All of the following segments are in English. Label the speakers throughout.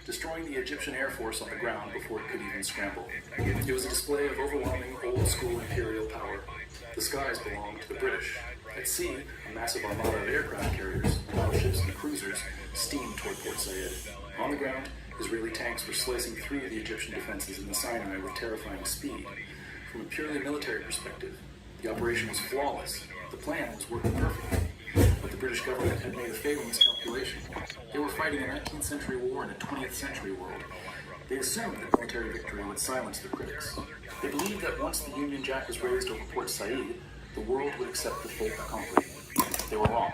Speaker 1: destroying the Egyptian Air Force on the ground before it could even scramble. It was a display of overwhelming old-school imperial power. The skies belonged to the British. At sea, a massive armada of aircraft carriers, battleships, and cruisers steamed toward Port Said. On the ground, Israeli tanks were slicing through the Egyptian defenses in the Sinai with terrifying speed. From a purely military perspective, the operation was flawless. The plan was working perfectly. But the British government had made a fatal miscalculation. They were fighting a 19th century war in a 20th century world. They assumed that military victory would silence their critics. They believed that once the Union Jack was raised over Port Said, the world would accept the fait accompli. They were wrong.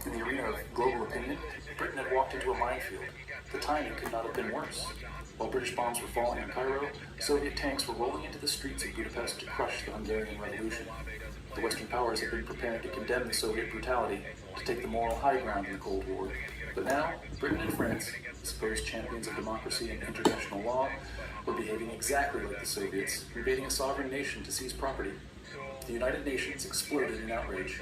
Speaker 1: In the arena of global opinion, Britain had walked into a minefield. The timing could not have been worse. While British bombs were falling in Cairo, Soviet tanks were rolling into the streets of Budapest to crush the Hungarian Revolution. The Western powers had been preparing to condemn the Soviet brutality, to take the moral high ground in the Cold War. But now, Britain and France, supposed champions of democracy and international law, were behaving exactly like the Soviets, invading a sovereign nation to seize property. The United Nations exploded in outrage.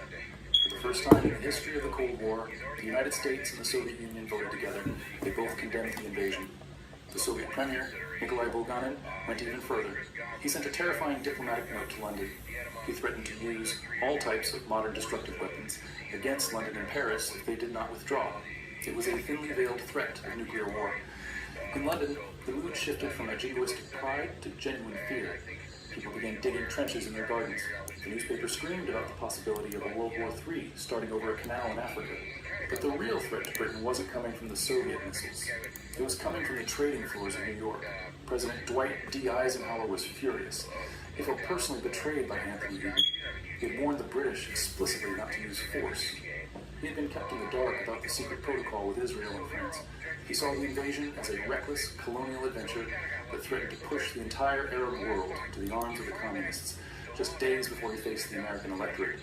Speaker 1: For the first time in the history of the Cold War, the United States and the Soviet Union voted together. They both condemned the invasion. The Soviet Premier, Nikolai Bulganin, went even further. He sent a terrifying diplomatic note to London. He threatened to use all types of modern destructive weapons against London and Paris if they did not withdraw. It was a thinly veiled threat of nuclear war. In London, the mood shifted from a jingoistic pride to genuine fear. People began digging trenches in their gardens. The newspaper screamed about the possibility of a World War III starting over a canal in Africa. But the real threat to Britain wasn't coming from the Soviet missiles. It was coming from the trading floors of New York. President Dwight D. Eisenhower was furious. He felt personally betrayed by Anthony Eden. He had warned the British explicitly not to use force. He had been kept in the dark about the secret protocol with Israel and France. He saw the invasion as a reckless colonial adventure that threatened to push the entire Arab world into the arms of the communists, just days before he faced the American electorate.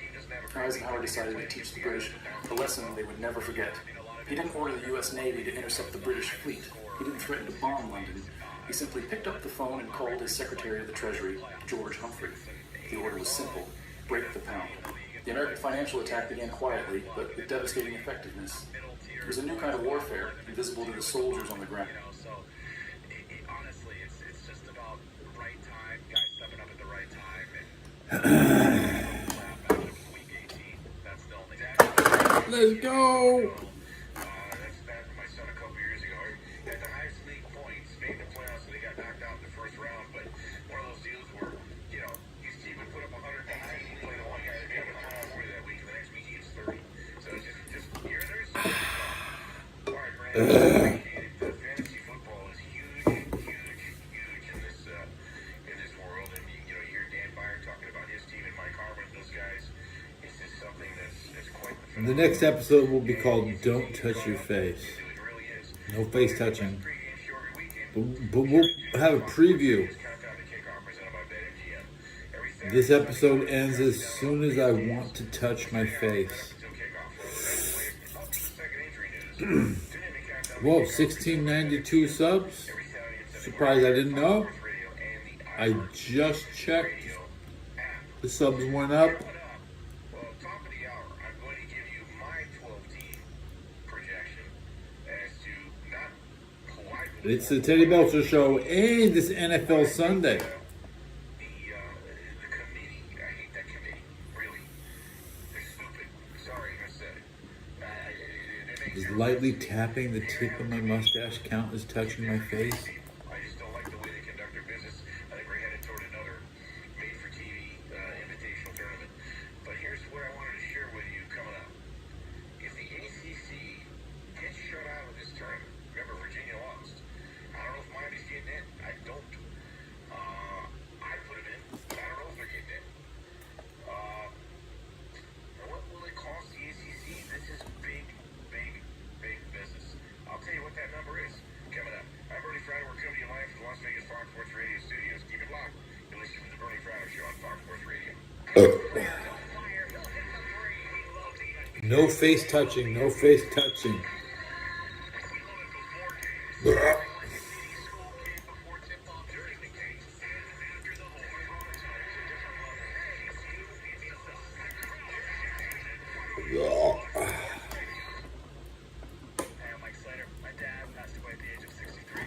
Speaker 1: Eisenhower decided to teach the British a lesson they would never forget. He didn't order the U.S. Navy to intercept the British fleet. He didn't threaten to bomb London. He simply picked up the phone and called his Secretary of the Treasury, George Humphrey. The order was simple: break the pound. The American financial attack began quietly, but with devastating effectiveness. It was a new kind of warfare, invisible to the soldiers on the ground.
Speaker 2: Honestly, it's just about the right time, guys stepping up at the right time, and week 18, that's the only thing.
Speaker 3: Let's go!
Speaker 2: That's bad for my son a couple years ago. He had the highest league points, made the playoffs, and they got knocked out in the first round, but one of those deals where, his team would put up 118, play the one guy that made the playoffs for that week, and the next week he gets 30. So it's just here and there's all right, Brandon. Fantasy football is huge in this world, and you hear Dan Byer talking about his team and Mike Harmon, those guys. It's just something that's quite phenomenal.
Speaker 3: The next episode will be called Don't Touch Your Face. No face touching. But we'll have a preview. This episode ends as soon as I want to touch my face. Whoa, 1692 subs? Surprised I didn't know. I just checked. The subs went up. It's the Teddybelcher Show, and it's NFL Sunday. Does lightly tapping the tip of my mustache count as touching my face?
Speaker 2: I just don't like the way they conduct their business. I think we're headed toward another made-for-TV invitational tournament. But here's what I wanted to share with you coming up. If the ACC gets shut out of this tournament, remember Virginia lost. I don't know if Miami's getting in. I don't. I put it in, but I don't know if they're getting in. What will it cost the ACC? This is big business. I'll tell you what that number is coming up. I'm Bernie Fryer. We're coming to you live from the Las Vegas Fox Sports Radio studios. Keep it locked. You're listening to the Bernie Fryer Show on Fox Sports Radio.
Speaker 3: No face touching, no face touching.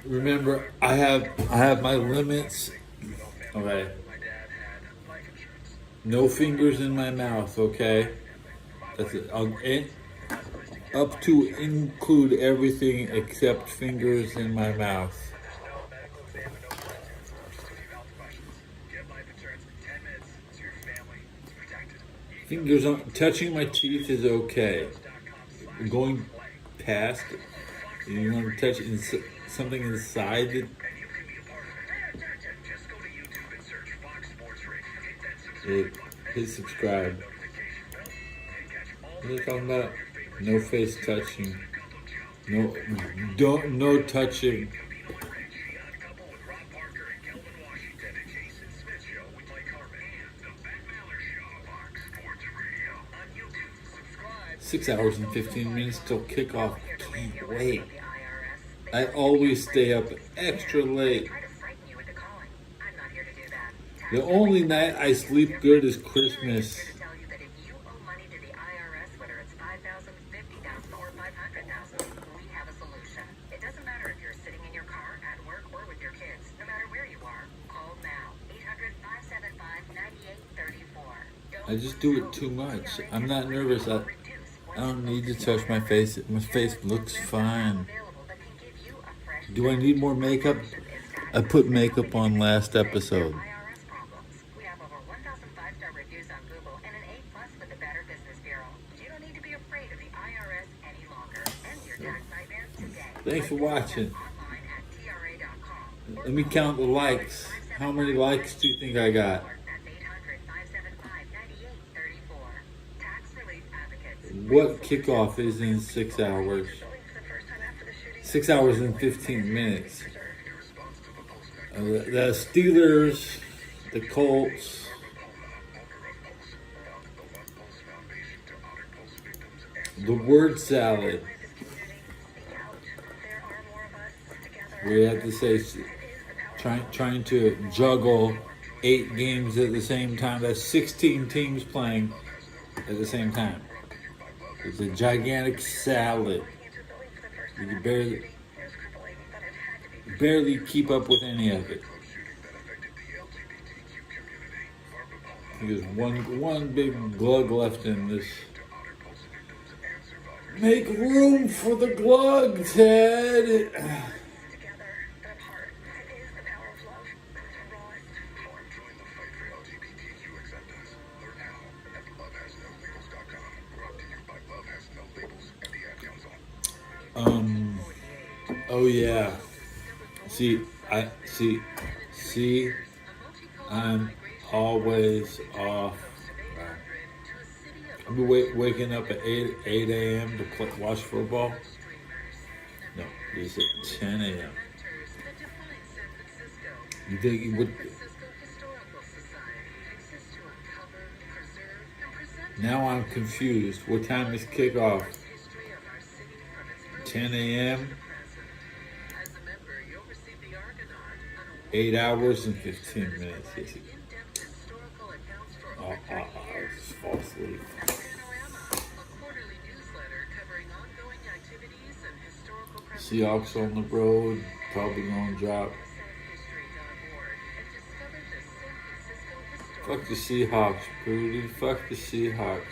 Speaker 3: remember, I have my limits. Okay. No fingers in my mouth. Okay. That's it. Up to include everything except fingers in my mouth. Fingers on touching my teeth is okay. Going past, you want to touch something inside it. Hit subscribe. What are they talking about? No face touching. No touching. Six hours and 15 minutes till kickoff. Can't wait. I always stay up extra late. The only night I sleep good is Christmas. I just do it too much. I'm not nervous. I don't need to touch my face. My face looks fine. Do I need more makeup? I put makeup on last episode. Thanks for watching. Let me count the likes. How many likes do you think I got? What kickoff is in 6 hours? 6 hours and 15 minutes. The Steelers, the Colts. The word salad. We have to say, trying to juggle 8 games at the same time. That's 16 teams playing at the same time. It's a gigantic salad. You can barely keep up with any of it. There's one big glug left in this. Make room for the glug, Ted. Oh yeah. See, I'm always off. I'm waking up at 8 a.m. to watch football. No, it's at 10 a.m. You think you would? Now I'm confused. What time is kickoff? 10 a.m. 8 hours and 15 minutes. I'll just fall asleep. Seahawks on the road, probably gonna drop. Fuck the Seahawks, Booty. Fuck the Seahawks.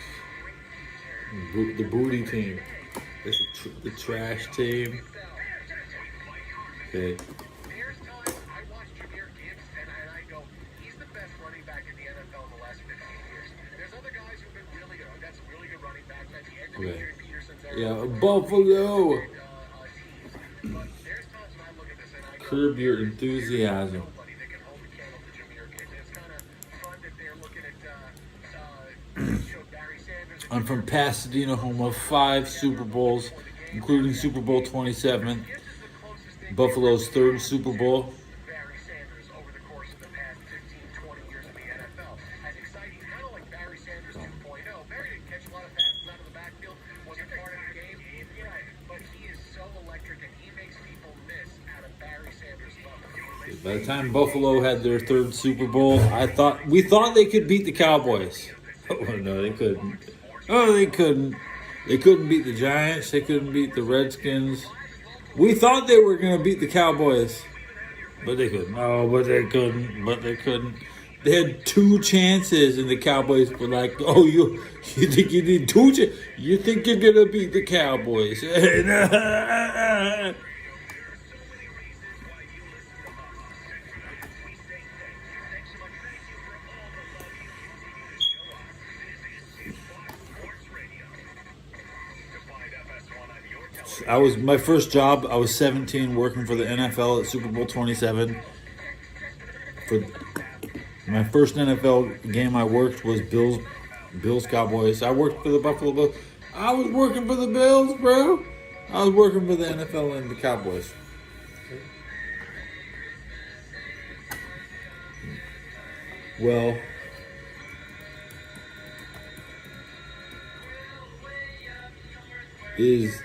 Speaker 3: The booty team. It's the trash team. Okay. Okay. Yeah, Buffalo. Curb your enthusiasm. I'm from Pasadena, home of 5 Super Bowls, including Super Bowl 27, Buffalo's 3rd Super Bowl. By the time Buffalo had their 3rd Super Bowl, we thought they could beat the Cowboys. Oh no, they couldn't. Oh, they couldn't. They couldn't beat the Giants. They couldn't beat the Redskins. We thought they were going to beat the Cowboys, but they couldn't. No, but they couldn't. But they couldn't. They had 2 chances, and the Cowboys were like, "Oh, you think you need 2 chances? You think you're going to beat the Cowboys?" My first job. I was 17, working for the NFL at Super Bowl 27. For my first NFL game, I worked was Bills Cowboys. I worked for the Buffalo Bills. I was working for the Bills, bro. I was working for the NFL and the Cowboys. Well, is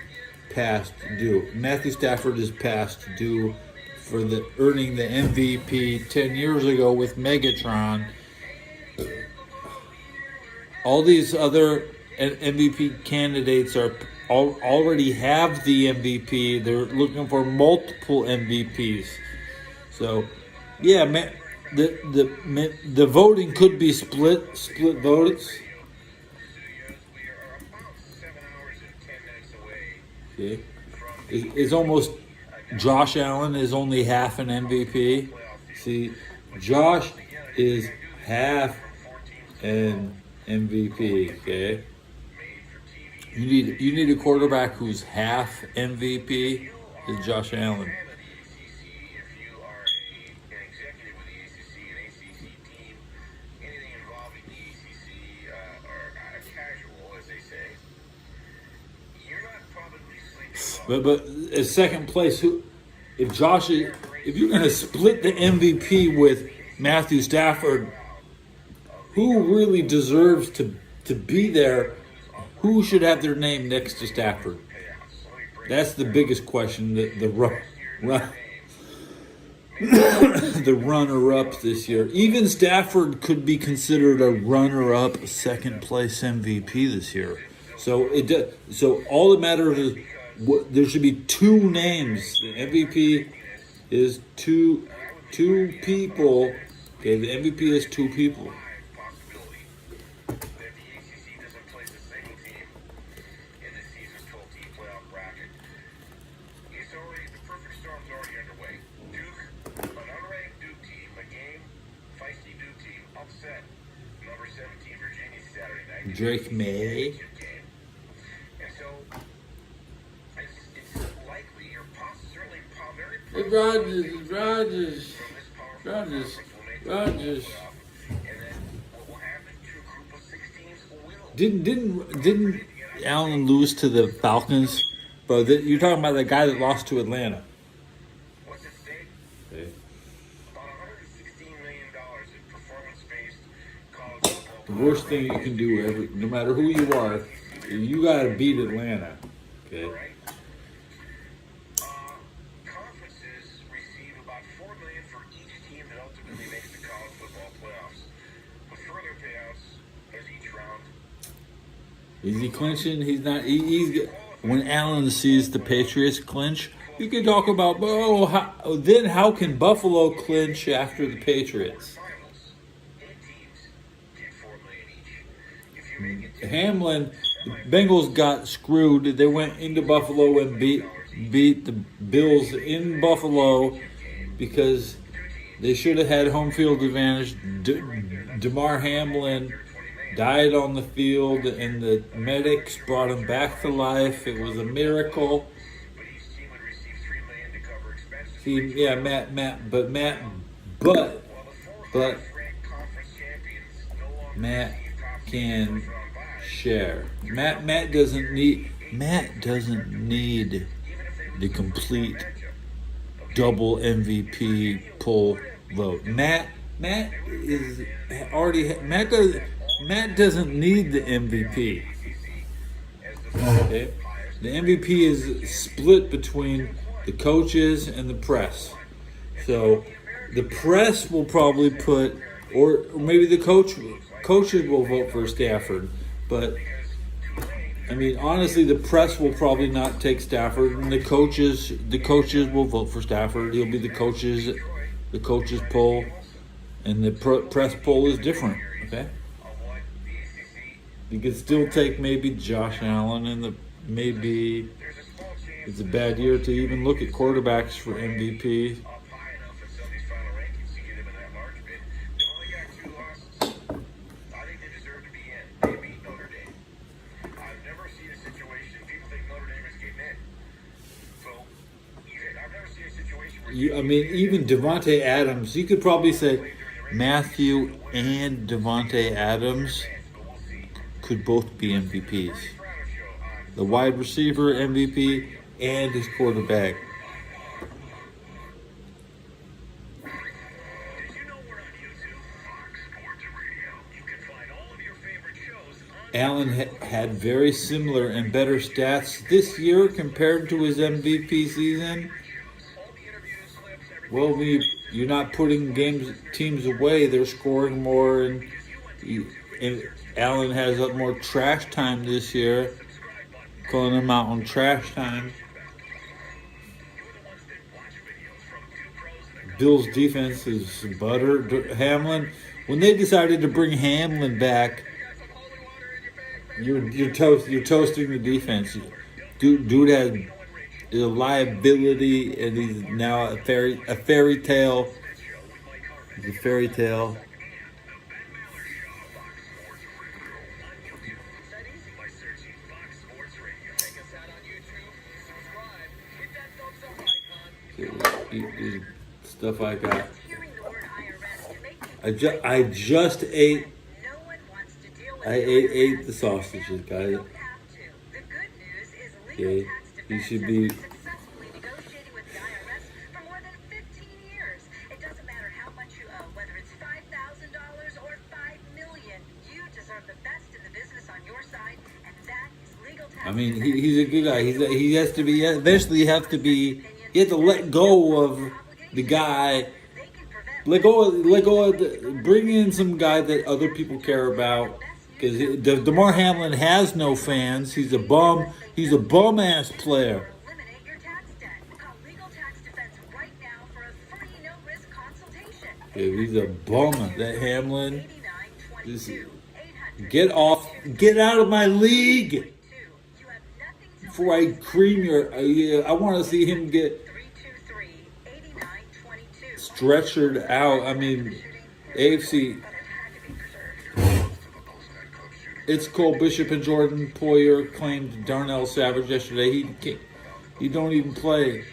Speaker 3: past due. Matthew Stafford is past due for the earning the MVP 10 years ago with Megatron. All these other MVP candidates already have the MVP. They're looking for multiple MVPs. So, yeah, the voting could be split votes. Okay. It's almost Josh Allen is only half an MVP. See, Josh is half an MVP. Okay. You need a quarterback who's half MVP. Is Josh Allen. But at second place, if you're going to split the MVP with Matthew Stafford, who really deserves to be there? Who should have their name next to Stafford? That's the biggest question. The runner-up this year. Even Stafford could be considered a runner-up, second place MVP this year. So all that matters is there should be 2 names. The MVP is two people. Okay, the MVP is 2 people. Drake May. Hey, Rogers. Didn't Allen lose to the Falcons? Bro, you're talking about the guy that lost to Atlanta. Okay. The worst thing you can do, no matter who you are, you got to beat Atlanta. Okay. Is he clinching? He's not. When Allen sees the Patriots clinch, you can talk about, how can Buffalo clinch after the Patriots? Hamlin, the Bengals got screwed. They went into Buffalo and beat the Bills in Buffalo because they should have had home field advantage. DeMar Hamlin died on the field, and the medics brought him back to life. It was a miracle. See, yeah, Matt can share. Matt doesn't need the complete double MVP pull vote. Matt doesn't need the MVP. Okay? The MVP is split between the coaches and the press. So the press will probably put, or maybe the coaches will vote for Stafford, but I mean, honestly, the press will probably not take Stafford, and the coaches will vote for Stafford. He'll be the coaches poll, and the press poll is different. Okay, you could still take maybe Josh Allen, and maybe it's a bad year to even look at quarterbacks for MVP. I mean, even Devontae Adams, you could probably say Matthew and Devontae Adams could both be MVPs. The wide receiver MVP and his quarterback. Allen had very similar and better stats this year compared to his MVP season. Well, you're not putting teams away. They're scoring more, and Allen has more trash time this year. Calling him out on trash time. Bill's defense is butter. Hamlin, when they decided to bring Hamlin back, you're toasting the defense. Dude had a liability, and he's now a fairy tale. He's a fairy tale. Stuff I got. I just ate. I ate the sausages, guys. Okay, you should be. I mean, he's a good guy. He has to be. Eventually, you have to let go of the guy. Let go of. Bring in some guy that other people care about. Because DeMar Hamlin has no fans. He's a bum. He's a bum ass player. Yeah, he's a bum. That Hamlin. Get out of my league. Before I cream I want to see him get stretchered out. I mean, AFC. It's Cole Bishop and Jordan Poyer claimed Darnell Savage yesterday. He don't even play.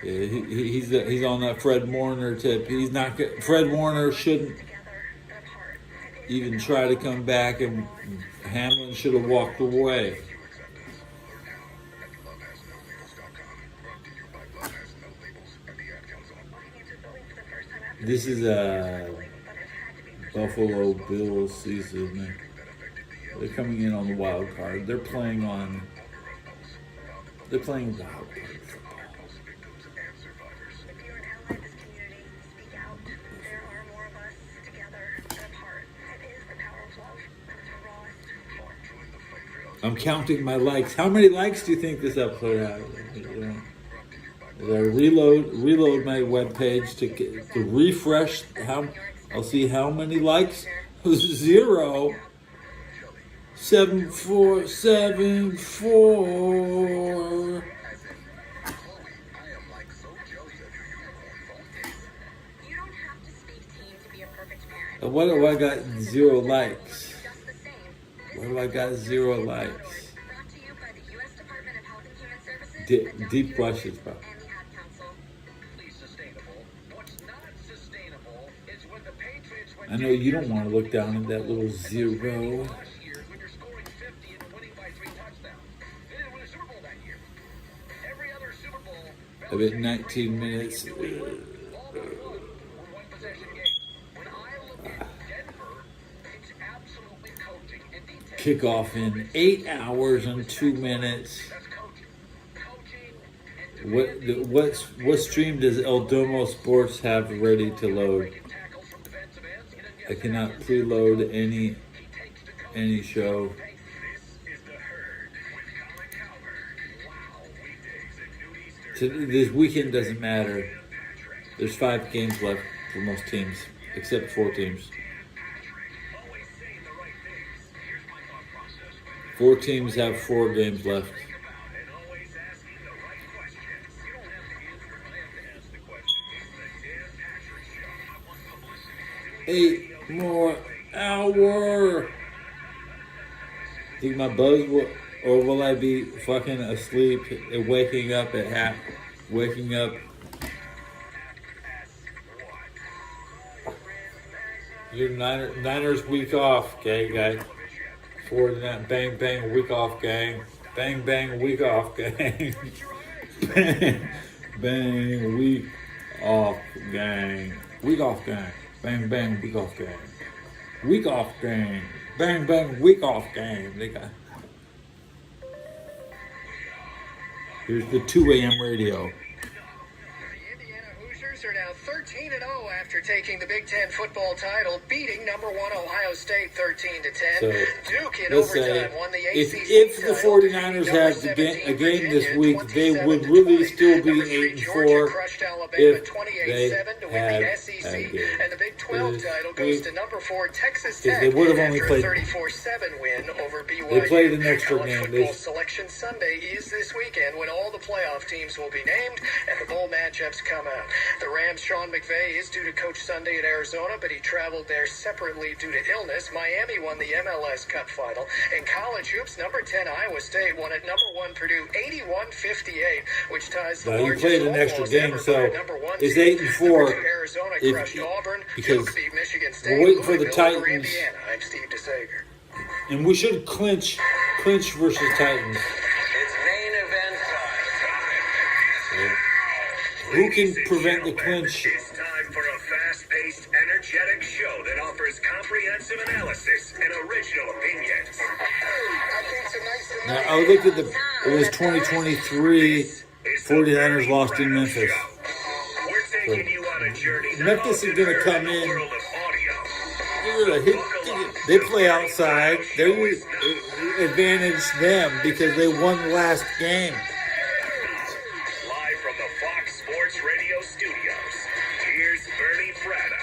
Speaker 3: Yeah, he's on that Fred Warner tip. He's not good. Fred Warner shouldn't even try to come back, and Hamlin should have walked away. This is a Buffalo Bills season. They're coming in on the wild card. They're playing wild card football. I'm counting my likes. How many likes do you think this episode has? As I reload my webpage to refresh, I'll see how many likes. 0. 7474. What do I got? 0 likes. Why do I got 0 likes? Deep questions, bro. I know you don't want to look down at that little 0. I've been 19 minutes. Kickoff in 8 hours and 2 minutes. What stream does El Domo Sports have ready to load? I cannot preload any show. This weekend doesn't matter. There's 5 games left for most teams, except 4 teams. 4 teams have 4 games left. 8 more hour. Think my buzz will, or will I be fucking asleep and waking up at waking up? Your Niners week off, okay, guys. 49, bang bang week off, gang. Bang bang week off, gang. Bang bang week off, gang. Week off, gang. Bang bang week off, gang. Week off, gang. Bang bang week off, gang. They got. Here's the 2 a.m. radio.
Speaker 4: Are now 13-0 after taking the Big Ten football title, beating number 1 Ohio State 13-10.
Speaker 3: So,
Speaker 4: Duke in
Speaker 3: let's
Speaker 4: overtime
Speaker 3: say
Speaker 4: won the
Speaker 3: if
Speaker 4: ACC
Speaker 3: the 49ers had a game this week, they would really still be 8-4 if they had a game.
Speaker 4: And the Big 12 title goes to number 4 Texas Tech.
Speaker 3: They would have only played
Speaker 4: 34-7 win over BYU.
Speaker 3: They played an extra
Speaker 4: College
Speaker 3: game.
Speaker 4: Football Selection Sunday is this weekend when all the playoff teams will be named and the bowl matchups come out. The Rams' Sean McVay is due to coach Sunday at Arizona, but he traveled there separately due to illness. Miami won the MLS Cup final. In college hoops, number 10 Iowa State won at number 1 Purdue 81-58, which ties the
Speaker 3: Now, you
Speaker 4: largest
Speaker 3: played an extra
Speaker 4: almost
Speaker 3: game,
Speaker 4: ever
Speaker 3: so
Speaker 4: by a number 1
Speaker 3: it's
Speaker 4: seed.
Speaker 3: 8-4.
Speaker 4: Number 2 Arizona crushed Auburn.
Speaker 3: Because
Speaker 4: Duke beat Michigan State.
Speaker 3: we're waiting for the
Speaker 4: Louisville over
Speaker 3: Titans.
Speaker 4: Indiana. I'm Steve DeSager.
Speaker 3: And we should clinch versus Titans.
Speaker 2: It's main event time.
Speaker 3: Who can prevent the clinch?
Speaker 2: It's time for a fast-paced, energetic show that offers comprehensive analysis and original opinions.
Speaker 3: Now, I looked at it was 2023, 49ers lost in Memphis.
Speaker 2: We're taking you on a journey.
Speaker 3: Memphis is going to come in. They play outside. They would advantage them because they won the last game.
Speaker 2: Live from the Fox Sports Radio studios, here's Bernie Fratto.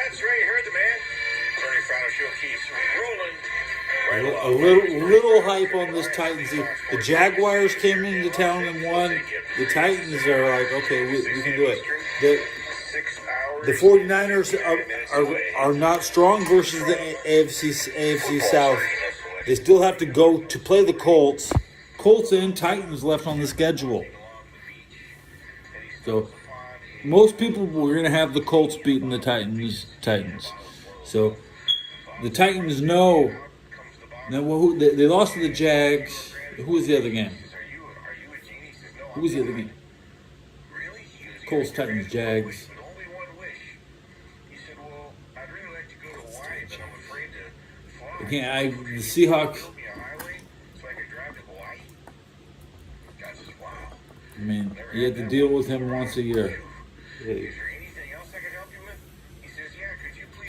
Speaker 2: That's right, you heard the man. Bernie Fratto show keeps rolling.
Speaker 3: A little hype on this Titans. The Jaguars came into town and won. The Titans are like, okay, we can do it. The 49ers are not strong versus the AFC South. They still have to go to play the Colts. Colts and Titans left on the schedule. So most people were going to have the Colts beating the Titans. So the Titans know. Now, they lost to the Jags. Who was the other game? Who was the other game? Colts, Titans, Jags. The Seahawks. I mean, you have to deal with him once a year. Hey.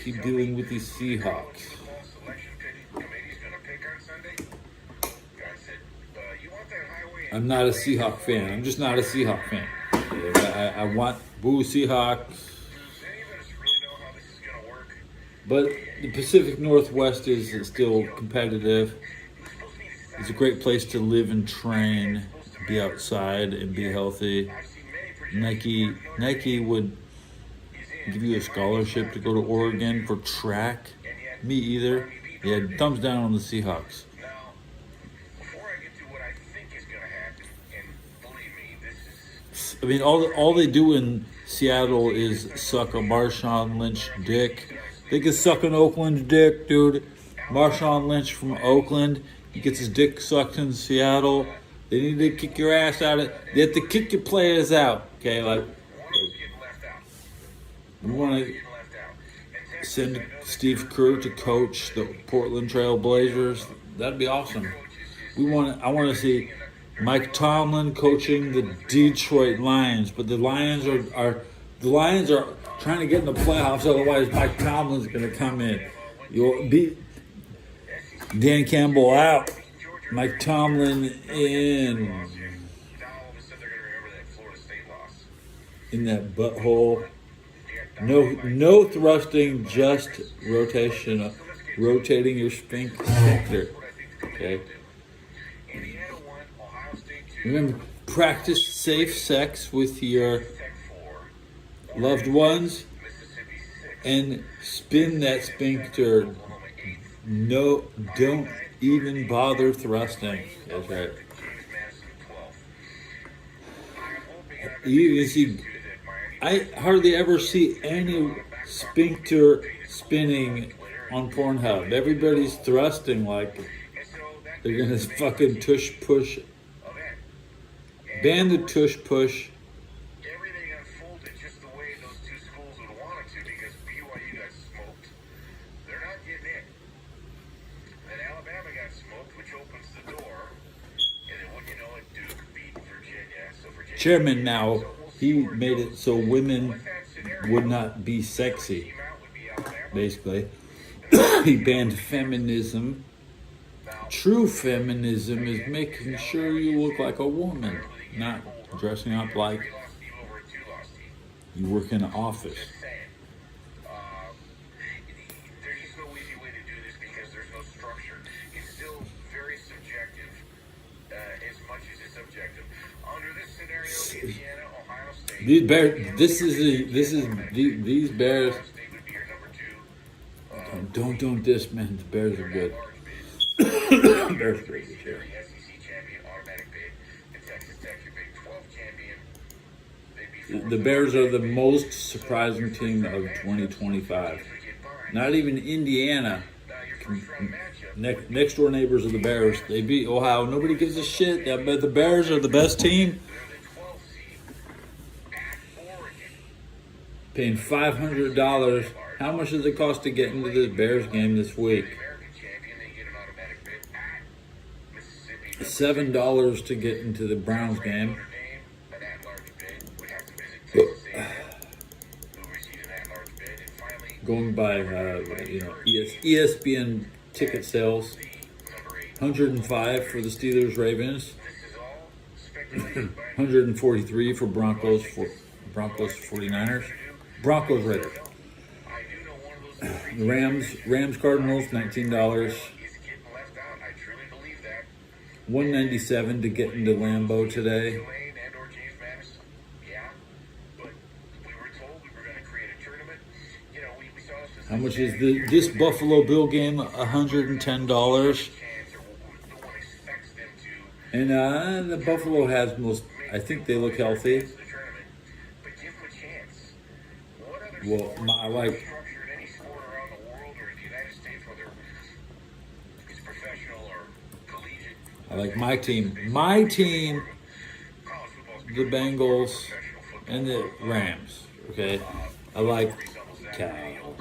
Speaker 3: Keep dealing with these Seahawks. I'm not a Seahawk fan. I'm just not a Seahawk fan. I want boo Seahawks. But the Pacific Northwest is still competitive. It's a great place to live and train, be outside and be healthy. Nike would give you a scholarship to go to Oregon for track. Me either. Yeah, thumbs down on the Seahawks. I mean, all they do in Seattle is suck a Marshawn Lynch dick. They can suck an Oakland dick, dude. Marshawn Lynch from Oakland, he gets his dick sucked in Seattle. They need to kick your ass out of. They have to kick your players out. Okay, like we want to send Steve Kerr to coach the Portland Trail Blazers. That'd be awesome. I want to see Mike Tomlin coaching the Detroit Lions, but the Lions are trying to get in the playoffs. Otherwise, Mike Tomlin's going to come in. You'll beat Dan Campbell out. Mike Tomlin in. in that butthole. No thrusting, just rotating your sphincter. Okay. Remember, practice safe sex with your loved ones and spin that sphincter. No, don't even bother thrusting. That's right. You see, I hardly ever see any sphincter spinning on Pornhub. Everybody's thrusting like they're gonna fucking tush push. Ban the tush push.
Speaker 2: Everything unfolded just the way those two schools would want it to because BYU got smoked. They're not getting in. Then Alabama got smoked, which opens the door. And then wouldn't you know it, Duke beat Virginia. So Virginia
Speaker 3: Chairman now, he made it so women would not be sexy, basically. He banned feminism. True feminism is making sure you look like a woman, not dressing up like you work in an office.
Speaker 2: There's just no easy way to do this because there's no structure. It's still very subjective, as much as it's objective. Under this scenario, Indiana, Ohio State.
Speaker 3: These bears. These bears.
Speaker 2: Ohio State would be your number 2.
Speaker 3: Don't diss, man. The Bears are good. Bears are pretty good.
Speaker 2: The SEC champion, automatic bid. And Texas Tech, your Big 12 champion. They'd be
Speaker 3: The Bears are the most surprising team of 2025. Not even Indiana. Next door neighbors of the Bears. They beat Ohio. Nobody gives a shit. But the Bears are the best team. Paying $500. How much does it cost to get into the Bears game this week? $7 to get into the Browns game. Going by ESPN ticket sales, 105 for the Steelers Ravens, 143 for Broncos 49ers, Broncos Raiders. Rams Cardinals $19, 197 to get into Lambeau today. How much is this Buffalo Bill game? $110. And the Buffalo has most. I think they look healthy. Well, I like. I like my team. My team, the Bengals, and the Rams. Okay, I like Cal.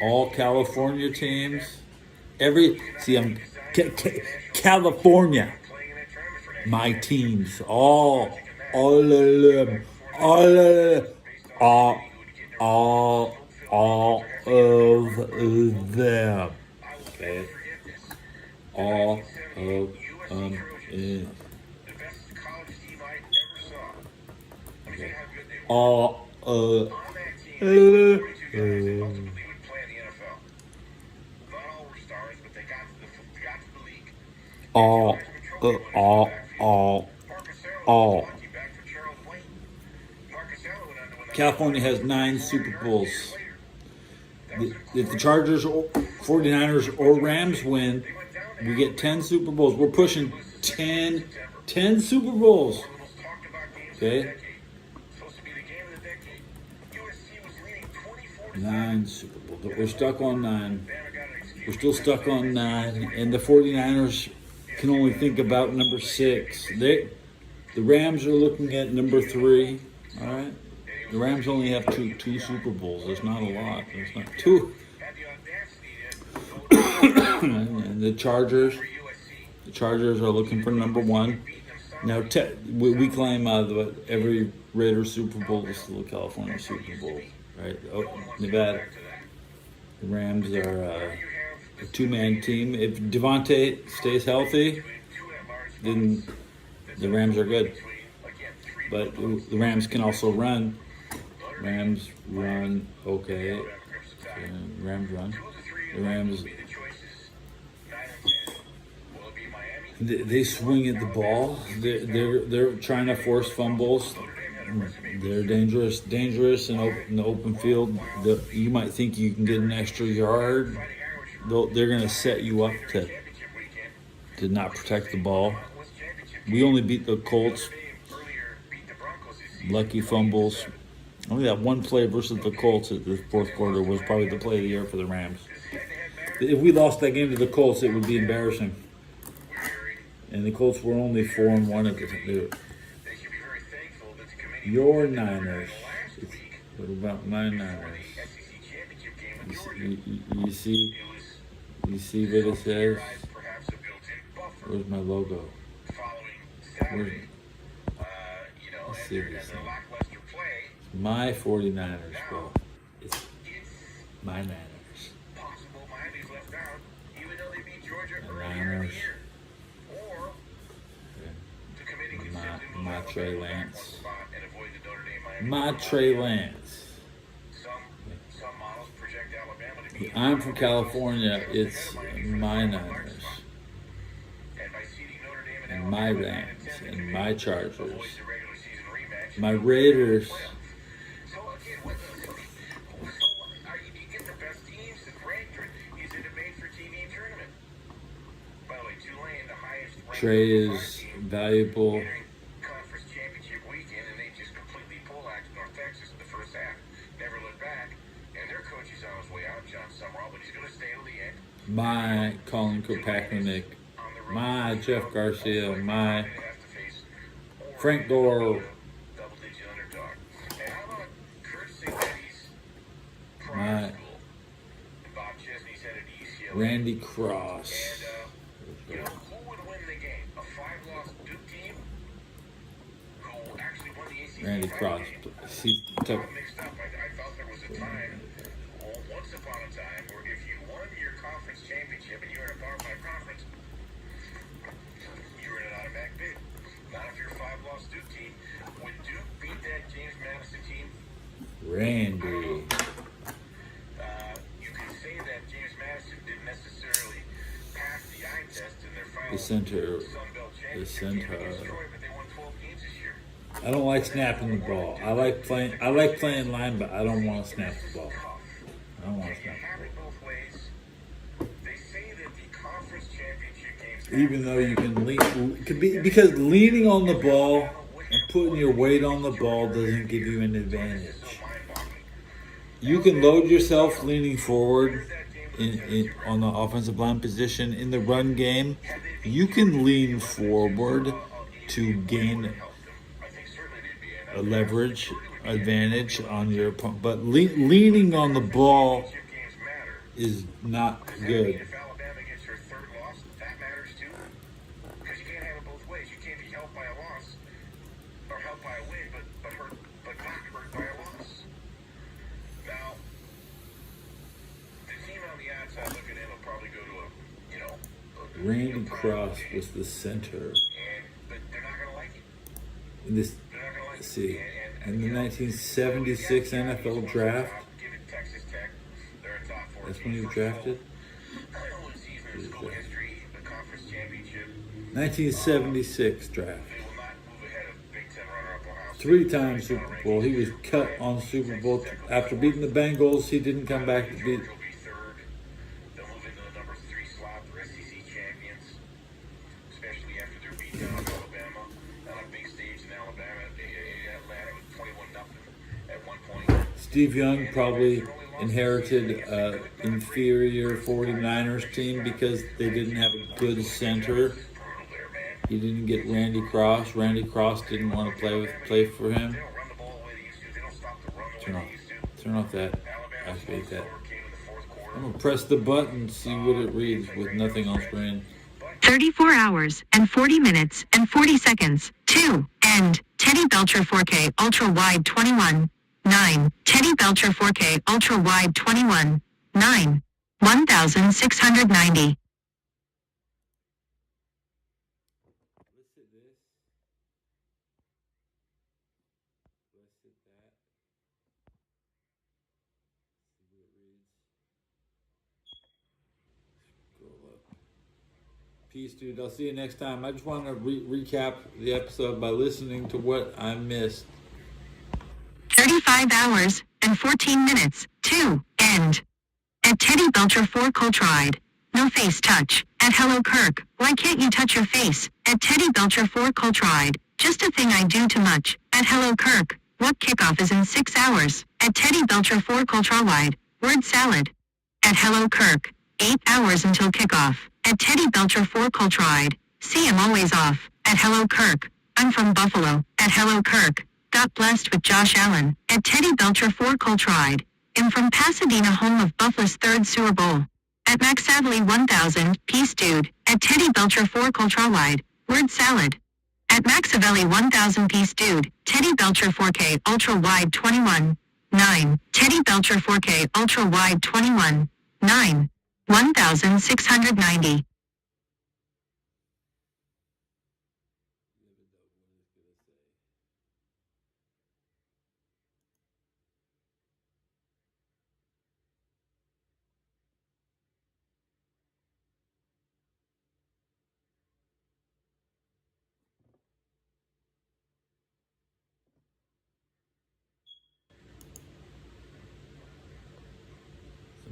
Speaker 3: All California teams. I'm California. My teams, all of them, all of them. Okay, all of them. Okay. All of all. California has 9 Super Bowls. If the Chargers, or 49ers, or Rams win, we get 10 Super Bowls. We're pushing 10 Super Bowls. Okay? 9 Super Bowls. We're stuck on 9. We're still stuck on 9. And the 49ers can only think about number 6. The Rams are looking at number 3. All right? The Rams only have two Super Bowls. That's not a lot. That's not 2. And the Chargers are looking for number 1. Now, we claim every Raiders Super Bowl is still a California Super Bowl, right? Oh, Nevada. The Rams are a 2-man team. If Devontae stays healthy, then the Rams are good. but the Rams can also run. Rams run, okay. Rams run. The Rams, they swing at the ball. They're trying to force fumbles. They're dangerous in the open field. You might think you can get an extra yard. They're going to set you up to not protect the ball. We only beat the Colts. Lucky fumbles. Only that one play versus the Colts at the fourth quarter was probably the play of the year for the Rams. If we lost that game to the Colts, it would be embarrassing. And the Colts were only 4-1 at the time. Your Niners. What about my Niners? You see what it says? Where's my logo? Let's see this thing. My 49ers, bro. It's my Niners. The Niners. My Trey Lance. My Trey Lance. I'm from California. It's my Niners. And my Rams. And my Chargers. My Raiders. Trey is valuable.
Speaker 2: Conference championship weekend, and they just completely poleaxed North Texas in the first half. Never looked back, and their coach is on his way out, John Summerall, but he's going to stay till the end.
Speaker 3: My Colin Kaepernick. My Jeff Garcia. My Frank Gore.
Speaker 2: Double-digit underdog. And how about Kurt Sigletti's
Speaker 3: My
Speaker 2: prime school? And Bob Chesney's headed to UCLA.
Speaker 3: Randy Cross.
Speaker 2: And, you know, who would win the game? A 5-loss Duke team who actually won the ACC?
Speaker 3: Randy Cross. He took.
Speaker 2: Mixed up. I thought there was a time, once upon a time, where if you won your conference championship and you were in a Power 5 conference, you were in an automatic bid. Not if you're a 5-loss Duke team. Would Duke beat that James Madison team?
Speaker 3: Randy.
Speaker 2: You can say that James Madison didn't necessarily pass the eye test in their final
Speaker 3: The center.
Speaker 2: Sun Belt
Speaker 3: The
Speaker 2: championship game
Speaker 3: center.
Speaker 2: against Troy, but they won 12 games this year.
Speaker 3: I don't like snapping the ball. I like playing line, but I don't want to snap the ball. I don't want to snap
Speaker 2: Have
Speaker 3: the
Speaker 2: it both ways. They say that the conference championship games
Speaker 3: ball. Even though you can lean, because leaning on the ball and putting your weight on the ball doesn't give you an advantage. You can load yourself leaning forward on the offensive line position in the run game. You can lean forward to gain a leverage advantage on your opponent, but leaning on the ball is not good.
Speaker 2: If Alabama gets her third loss, that matters too. Because you can't have it both ways. You can't be helped by a loss or helped by a win, but not hurt by a loss. Now, the team on the outside looking in will probably go to
Speaker 3: Randy Cross was the center.
Speaker 2: but they're not going to like it.
Speaker 3: In this,
Speaker 2: They're not going to like
Speaker 3: let's see, in the 1976 NFL draft,
Speaker 2: Give it Texas Tech. They're a top 4
Speaker 3: that's
Speaker 2: team.
Speaker 3: when he was drafted.
Speaker 2: One season in school history, the conference championship.
Speaker 3: 1976 draft.
Speaker 2: They will not move ahead of Big Ten runner-up Ohio State.
Speaker 3: 3-time Super Bowl. He was cut on Super Bowl. After beating the Bengals, he didn't come back to beat.
Speaker 2: Georgia will be third. They'll move into the number 3 slot. They're SEC champions, especially after their beatdown of Alabama on a big stage in Alabama. Atlanta was 21-0 at one point.
Speaker 3: Steve Young probably inherited an inferior 49ers team because they didn't have a good center. He didn't get Randy Cross. Randy Cross didn't want to play for him.
Speaker 2: They don't run the ball the way they used to. They don't stop the run the way they used to.
Speaker 3: Turn off that.
Speaker 2: Alabama's
Speaker 3: Activate that.
Speaker 2: slower came in the fourth quarter.
Speaker 3: I'm gonna press the button, see what it reads with nothing on screen.
Speaker 5: 34 hours and 40 minutes and 40 seconds. 2. End. Teddybelcher 4K Ultra Wide 21. 9. Teddybelcher 4K Ultra Wide 21. 9. 1690.
Speaker 3: exit that. See what it reads. Scroll up. Peace, dude. I'll see you next time. I just want to recap the episode by listening to what I missed.
Speaker 5: 35 hours and 14 minutes to end. At Teddybelcher 4 Colt Ride. No face touch. At Hello Kirk, why can't you touch your face? At Teddybelcher 4 Colt Ride. Just a thing I do too much. At Hello Kirk, what kickoff is in 6 hours? At Teddybelcher 4 Colt Ride. Word salad. At Hello Kirk, 8 hours until kickoff. At Teddybelcher 4 Colt Ride. See, I'm always off. At Hello Kirk, I'm from Buffalo. At Hello Kirk, got blessed with Josh Allen. At Teddybelcher 4 Colt Ride. I'm from Pasadena, home of Buffalo's 3rd Super Bowl. At Max Sadley 1000, peace dude. At Teddybelcher 4 Colt Ride. Word salad. At Maxiavelli 1000, peace dude. Teddybelcher 4K Ultra Wide 21. 9. Teddybelcher 4K Ultra Wide 21. 9. 1690.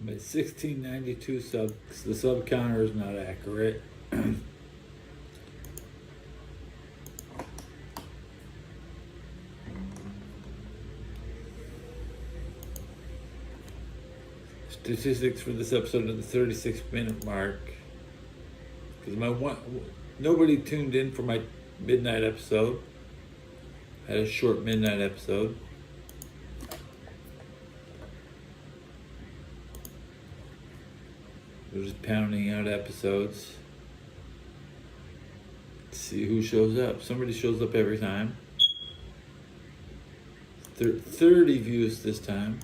Speaker 3: My 1692 sub, the sub counter is not accurate. Statistics for this episode at the 36-minute mark. Because nobody tuned in for my midnight episode. I had a short midnight episode. We're just pounding out episodes. Let's see who shows up. Somebody shows up every time. 30 views this time.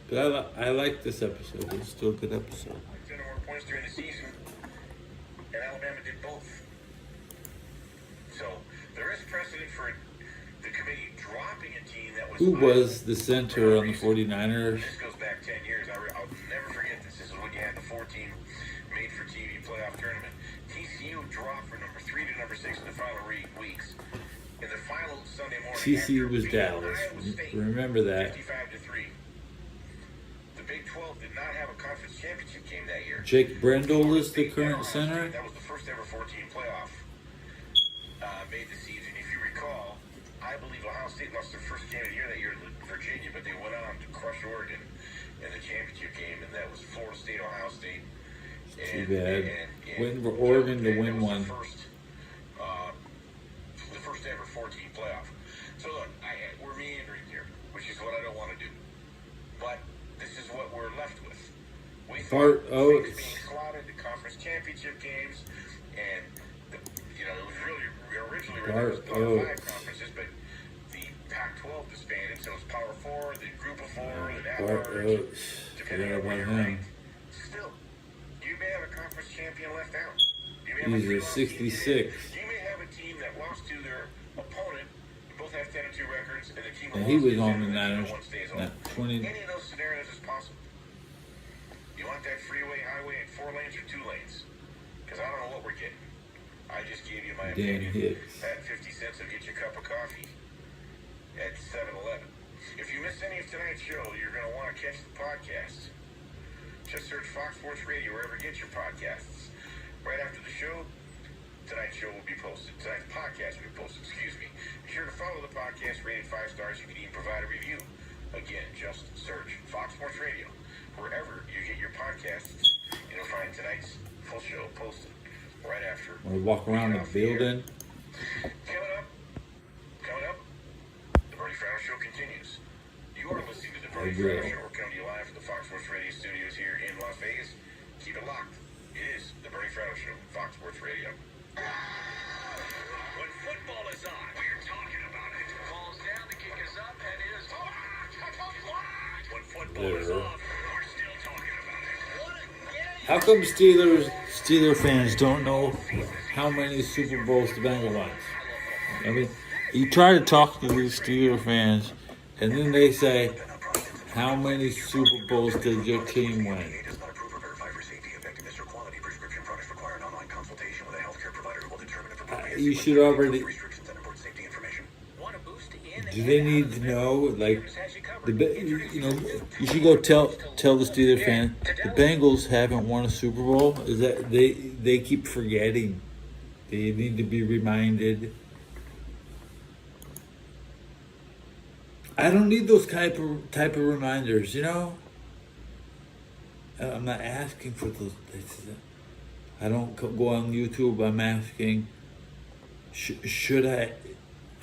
Speaker 3: But I like this episode. It's still a good episode.
Speaker 2: 10 or more points during the season, and Alabama did both. So there is precedent for the committee dropping a team that was.
Speaker 3: Who was the center on the 49ers?
Speaker 2: This goes back 10 years. I'll never forget this. This is when you had the 4-team made-for-TV playoff tournament. TCU dropped from number 3 to number 6 in the final weeks. In the final Sunday morning,
Speaker 3: TCU was Dallas. Remember that.
Speaker 2: 55-3. The Big 12 did not have a conference championship game that year.
Speaker 3: Jake Brendel is the current center.
Speaker 2: That was the first ever 14 playoff made the season. If you recall, I believe Ohio State lost their first game of the year that year to Virginia, but they went on to crush Oregon in the championship game, and that was Florida State, Ohio State.
Speaker 3: Too bad. Waiting for Oregon to win one.
Speaker 2: The first ever 14 playoff. So look, we're meandering here, which is what I don't want to do. But this is what we're left with. We thought things being slotted to conference championship games, and it was really originally Power 5 conferences, but the Pac-12 disbanded, so it's Power 4, the Group of 4, the Average, depending on where you're ranked. Still, you may have a conference champion left out.
Speaker 3: He's a 66.
Speaker 2: You may have a team that lost to their opponent. You both have 10-2 records, and the team
Speaker 3: And he was on the Niners. 20.
Speaker 2: Any of those scenarios is possible. You want that freeway, highway in 4 lanes or 2 lanes? Because I don't know what we're getting. I just gave you my opinion. At 50 cents, I'll get you a cup of coffee at 7-Eleven. If you missed any of tonight's show, you're going to want to catch the podcast. Just search Fox Sports Radio wherever you get your podcasts. Right after the show, tonight's show will be posted. Tonight's podcast will be posted, excuse me. Be sure to follow the podcast, rated 5 stars. You can even provide a review. Again, just search Fox Sports Radio wherever you get your podcasts. You'll find tonight's full show posted right after.
Speaker 3: Want to walk around the building?
Speaker 2: Coming up, the Bernie Fratto Show continues. You are listening to the Bernie Fratto Show. We're coming to you live from the Fox Sports Radio studios here in Las Vegas. Keep it locked. It is the Bernie Fratto Show, Fox Sports Radio. When football is on, we're talking about it. Falls down, the kick is up, and it is when football is off, we're still talking about it. What a game!
Speaker 3: How come Steeler fans don't know how many Super Bowls the Bengals won? I mean, you try to talk to these Steeler fans, And then they say, how many Super Bowls did your team win? You should already. Do they need to know? Like, you should go tell the Steelers fan the Bengals haven't won a Super Bowl. Is that they keep forgetting? They need to be reminded. I don't need those type of reminders. I'm not asking for those. I don't go on YouTube. I'm asking. Should I?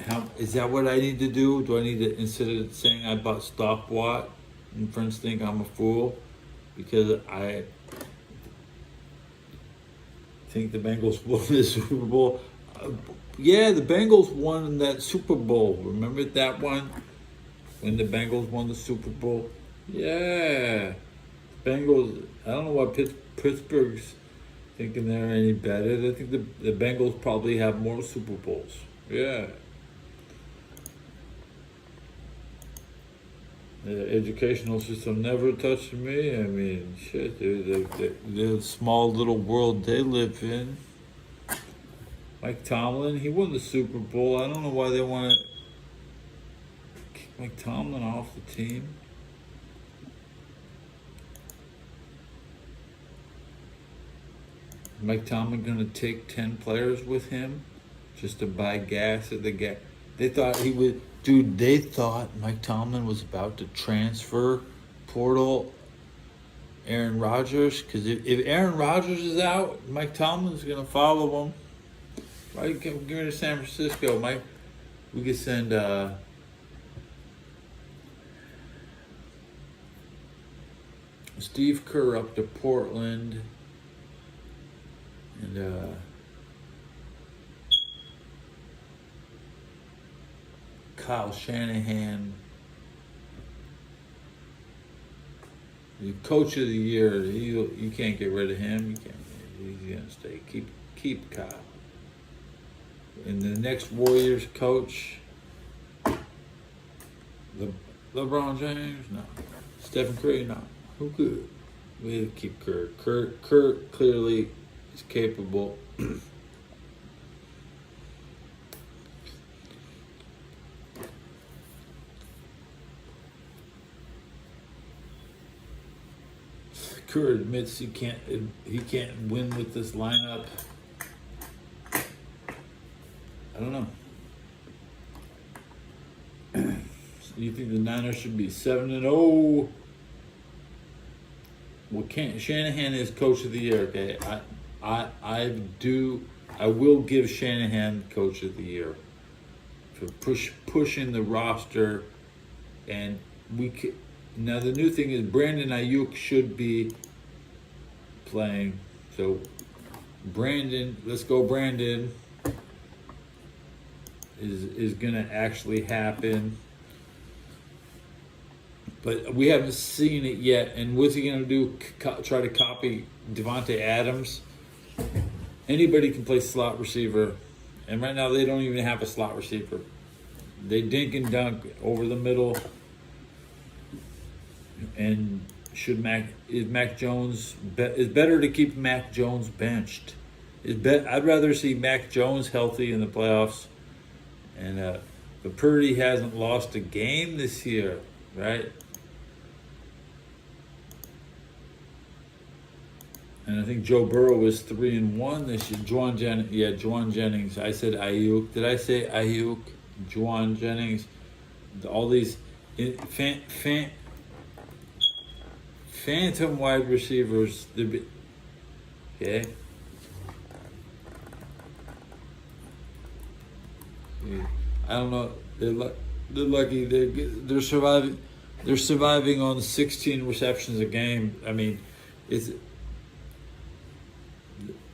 Speaker 3: How is that what I need to do? Do I need to, instead of saying I bought stopwatch and friends think I'm a fool because I think the Bengals won the Super Bowl? Yeah, the Bengals won that Super Bowl. Remember that one when the Bengals won the Super Bowl? Yeah, Bengals. I don't know why Pittsburgh's thinking they're any better. I think the Bengals probably have more Super Bowls. Yeah. The educational system never touched me. I mean, shit, the small little world they live in. Mike Tomlin, he won the Super Bowl. I don't know why they want to kick Mike Tomlin off the team. Mike Tomlin going to take 10 players with him just to buy gas at the gas. They thought he would. Dude, they thought Mike Tomlin was about to transfer portal Aaron Rodgers. Because if Aaron Rodgers is out, Mike Tomlin's going to follow him. Right? Give me to San Francisco, Mike. We could send Steve Kerr up to Portland. And Kyle Shanahan, the coach of the year. You can't get rid of him. You can't. He's gonna stay. Keep Kyle. And the next Warriors coach, LeBron James, no. Stephen Curry, no. Who could? We keep Kerr. Kerr clearly is capable. Kerr admits he can't win with this lineup. I don't know. You think the Niners should be 7-0? Well, Shanahan is coach of the year. Okay, I will give Shanahan coach of the year for pushing the roster, and now the new thing is Brandon Ayuk should be playing. So Brandon, let's go Brandon, is gonna actually happen. But we haven't seen it yet. And what's he gonna do? Try to copy Devontae Adams? Anybody can play slot receiver, and right now they don't even have a slot receiver. They dink and dunk over the middle. And is Mac Jones is better to keep Mac Jones benched? I'd rather see Mac Jones healthy in the playoffs, and but Purdy hasn't lost a game this year, right? And I think Joe Burrow was 3-1 this year. Juwan Jennings. I said Ayuk. Did I say Ayuk? Juwan Jennings. All these phantom wide receivers. Okay. I don't know. They're lucky. They're surviving. They're surviving on 16 receptions a game. I mean,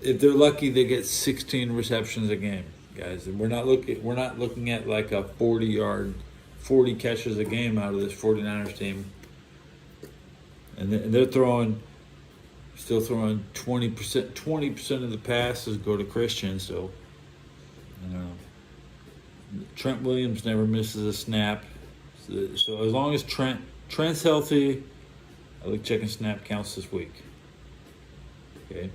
Speaker 3: if they're lucky, they get 16 receptions a game, guys. And we're not looking at like a 40 catches a game out of this 49ers team. And they're still throwing 20%. 20% of the passes go to Christian. So, Trent Williams never misses a snap. So as long as Trent's healthy, I like checking snap counts this week. Okay.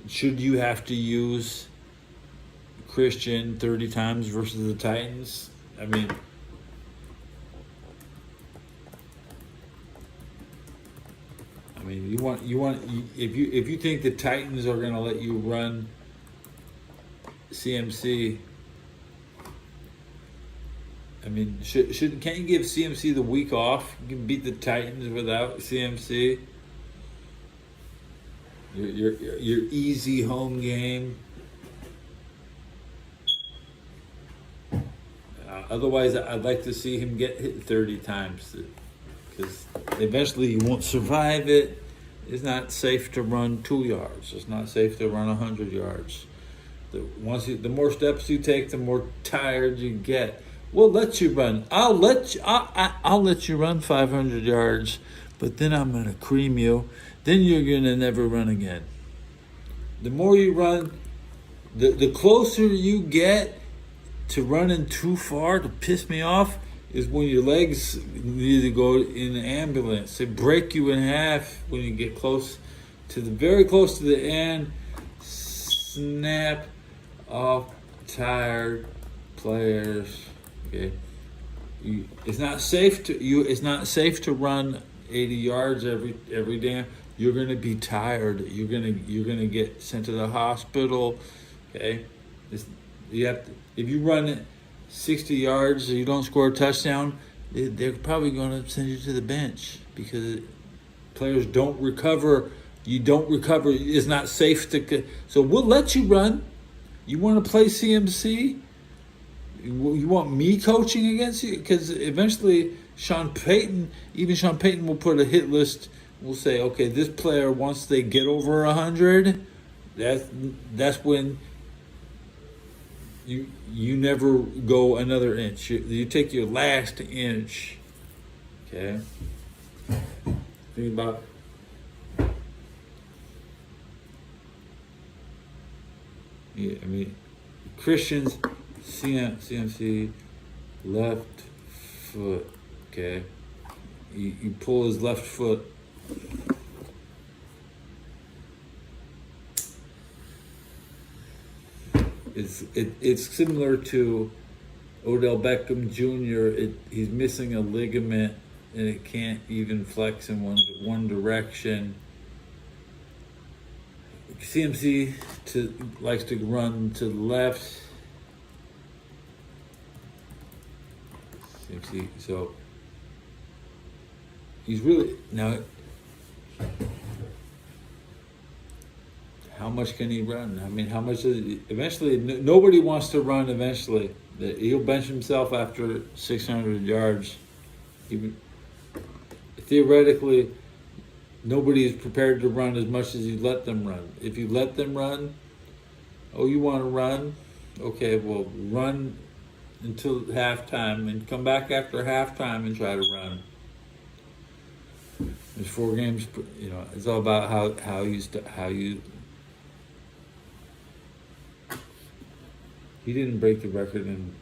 Speaker 3: Should you have to use Christian 30 times versus the Titans? I mean, if you think the Titans are going to let you run CMC, I mean, can't you give CMC the week off? You can beat the Titans without CMC. Your easy home game. Otherwise, I'd like to see him get hit 30 times, because eventually you won't survive it. It's not safe to run 2 yards. It's not safe to run 100 yards. The more steps you take, the more tired you get. We'll let you run. I'll let you run 500 yards, but then I'm gonna cream you. Then you're gonna never run again. The more you run, the closer you get to running too far to piss me off is when your legs need to go in the ambulance. They break you in half when you get very close to the end. Snap off tired players. Okay, it's not safe to run 80 yards every damn. You're gonna be tired. You're gonna get sent to the hospital. Okay, if you run 60 yards and you don't score a touchdown, they're probably gonna send you to the bench, because players don't recover. You don't recover. It's not safe to. So we'll let you run. You want to play CMC? You want me coaching against you? Because eventually Sean Payton will put a hit list. We'll say, okay, this player, once they get over 100, that's when you never go another inch. You take your last inch. Okay. Think about. Yeah, I mean, Christian's CMC left foot. Okay, you pull his left foot. It's similar to Odell Beckham Jr. He's missing a ligament and it can't even flex in one direction. CMC likes to run to the left. CMC, so he's really now. How much can he run? I mean, how much? Eventually, nobody wants to run. Eventually, he'll bench himself after 600 yards. Even theoretically, nobody is prepared to run as much as you let them run. If you let them run, you want to run? Okay, well, run until halftime and come back after halftime and try to run. There's 4 games. It's all about how you. He didn't break the record, and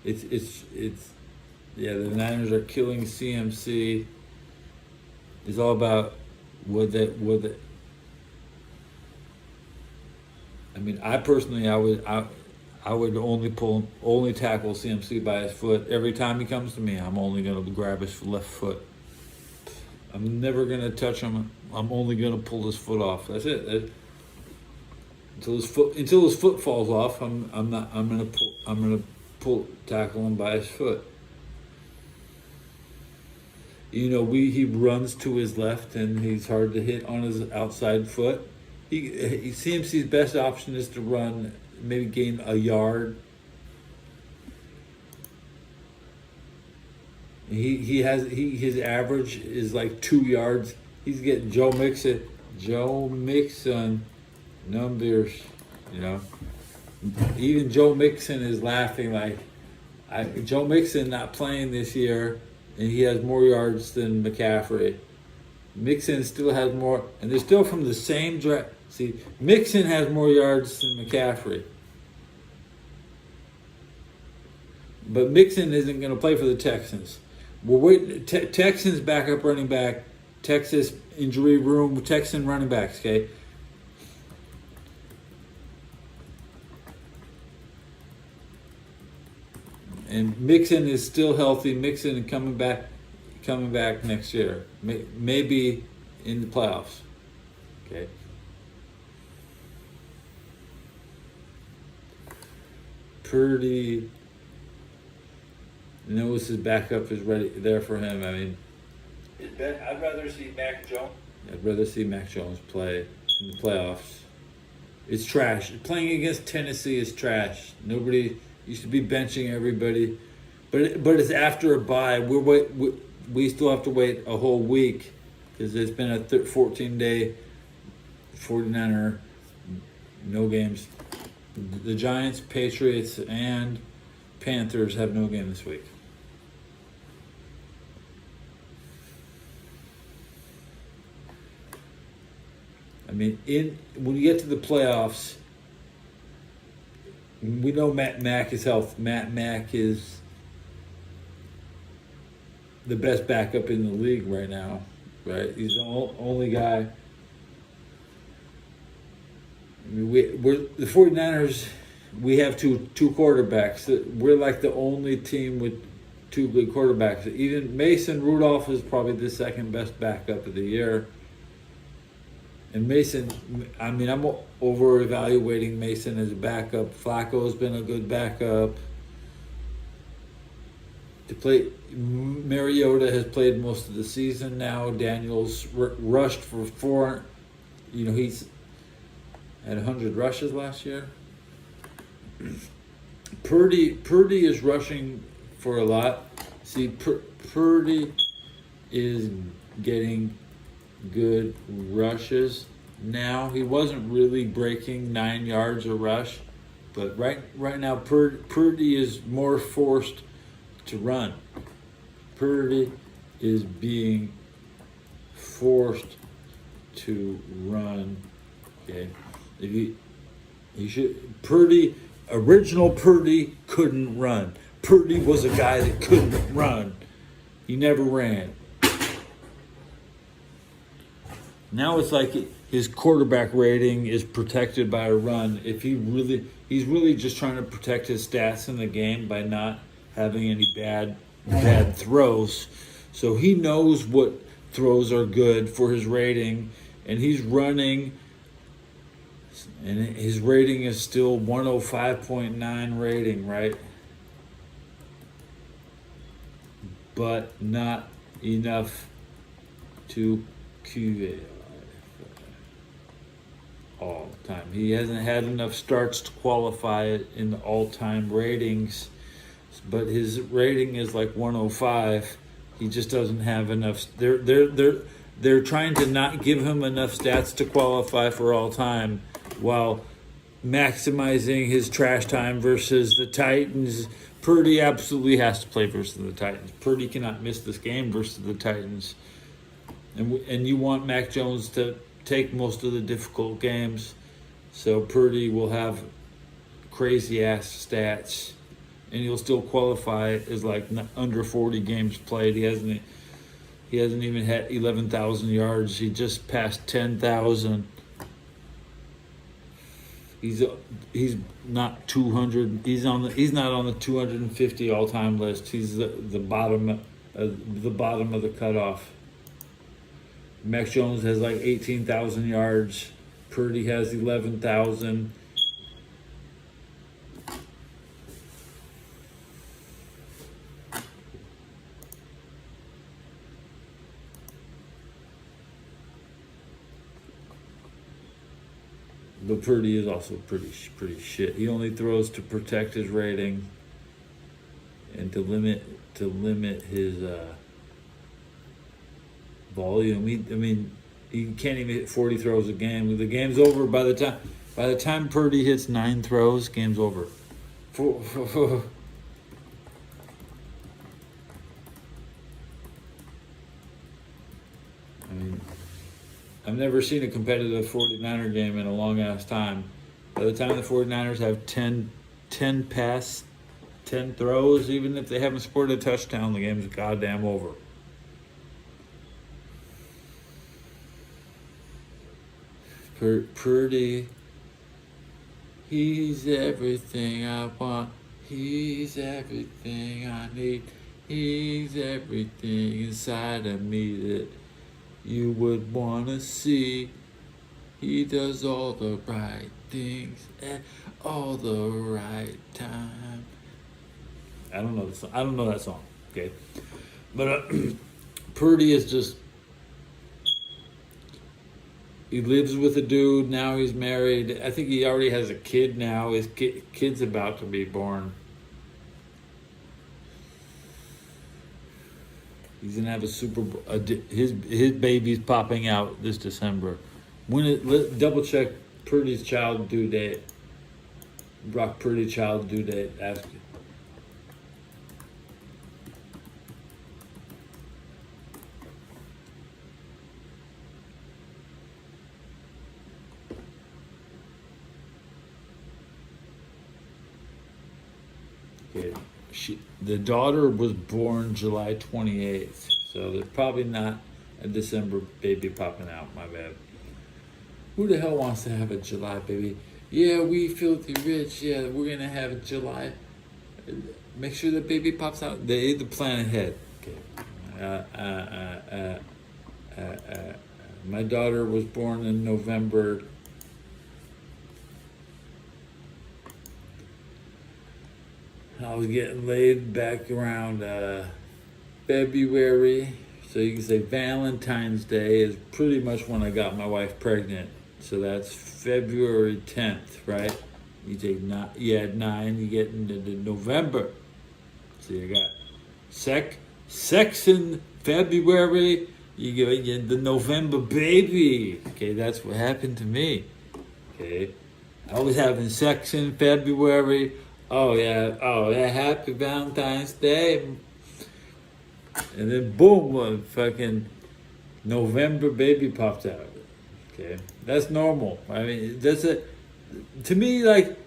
Speaker 3: the Niners are killing CMC. It's all about would it. I mean, I personally, I would only tackle CMC by his foot. Every time he comes to me, I'm only going to grab his left foot. I'm never going to touch him. I'm only going to pull his foot off. That's it. Until his foot falls off, I'm going to tackle him by his foot. He runs to his left and he's hard to hit on his outside foot. CMC's best option is to run, maybe gain a yard. His average is like 2 yards. He's getting Joe Mixon numbers. Even Joe Mixon is laughing like, Joe Mixon not playing this year, and he has more yards than McCaffrey. Mixon still has more, and they're still from the same draft. See, Mixon has more yards than McCaffrey. but Mixon isn't going to play for the Texans. We're waiting. Texans backup running back, Texas injury room, Texan running backs. Okay. And Mixon is still healthy. Mixon and coming back next year. Maybe in the playoffs. Okay. Purdy knows his backup is ready there for him. I mean, I'd rather see Mac Jones. I'd rather see Mac Jones play in the playoffs. It's trash. Playing against Tennessee is trash. Nobody used to be benching everybody, but it's after a bye. We still have to wait a whole week because it's been a 14-day 49er no games. The Giants, Patriots, and Panthers have no game this week. I mean, when you get to the playoffs, we know Mac is healthy. Mac is the best backup in the league right now, right? He's the only guy. I mean, we're the 49ers, we have two quarterbacks. We're like the only team with two good quarterbacks. Even Mason Rudolph is probably the second best backup of the year. And Mason, I mean, I'm over-evaluating Mason as a backup. Flacco's been a good backup. Mariota has played most of the season now. Daniels rushed for 4. You know, he's had 100 rushes last year. Purdy is rushing for a lot. See, Purdy is getting good rushes now. He wasn't really breaking 9 yards a rush, but right now Purdy is more forced to run. Purdy is being forced to run. Okay. Original Purdy couldn't run. Purdy was a guy that couldn't run. He never ran. Now it's like his quarterback rating is protected by a run. He's really just trying to protect his stats in the game by not having any bad throws. So he knows what throws are good for his rating, and he's running. And his rating is still 105.9 rating, right? But not enough to QA all the time. He hasn't had enough starts to qualify it in the all-time ratings, but his rating is like 105. He just doesn't have enough. They're trying to not give him enough stats to qualify for all-time, while maximizing his trash time versus the Titans. Purdy absolutely has to play versus the Titans. Purdy cannot miss this game versus the Titans. And you want Mac Jones to take most of the difficult games. So Purdy will have crazy-ass stats. And he'll still qualify as like under 40 games played. He hasn't even had 11,000 yards. He just passed 10,000. He's not 200. He's not on the 250 all-time list. He's the bottom of the cutoff. Mac Jones has like 18,000 yards. Purdy has 11,000. But Purdy is also pretty shit. He only throws to protect his rating and to limit his volume. He can't even hit 40 throws a game. The game's over by the time Purdy hits 9 throws. Game's over. I've never seen a competitive 49er game in a long-ass time. By the time the 49ers have 10 pass 10 throws, even if they haven't scored a touchdown, the game's goddamn over. Purdy, he's everything I want. He's everything I need. He's everything inside of me that you would want to see. He does all the right things at all the right time. I don't know the song. I don't know that song. Okay, but Purdy is just. He lives with a dude. Now he's married. I think he already has a kid now. His kid's about to be born. He's gonna have a Super Bowl. His baby's popping out this December. Double check Purdy's child due date. Brock Purdy child due date. Ask you. Okay. The daughter was born July 28th, so there's probably not a December baby popping out. My bad. Who the hell wants to have a July baby? Yeah, we filthy rich. Yeah, we're gonna have a July. Make sure the baby pops out. They ate the plan ahead. Okay. My daughter was born in November. I was getting laid back around February. So you can say Valentine's Day is pretty much when I got my wife pregnant. So that's February 10th, right? You take you add 9, you get into November. So you got sex in February, you get the November baby. Okay, that's what happened to me. Okay, I was having sex in February. Oh yeah, happy Valentine's Day. And then boom, fucking November baby popped out. Okay, that's normal. I mean, to me, like,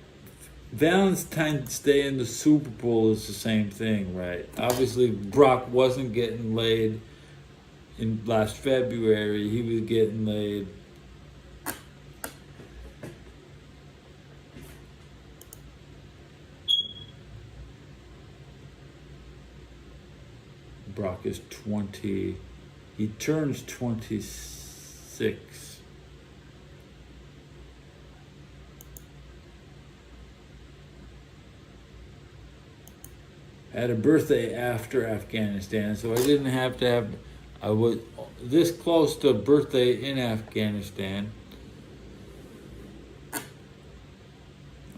Speaker 3: Valentine's Day and the Super Bowl is the same thing, right? Obviously, Brock wasn't getting laid in last February. He was getting laid. Brock is 20. He turns 26. I had a birthday after Afghanistan, so I didn't have to have. I was this close to a birthday in Afghanistan.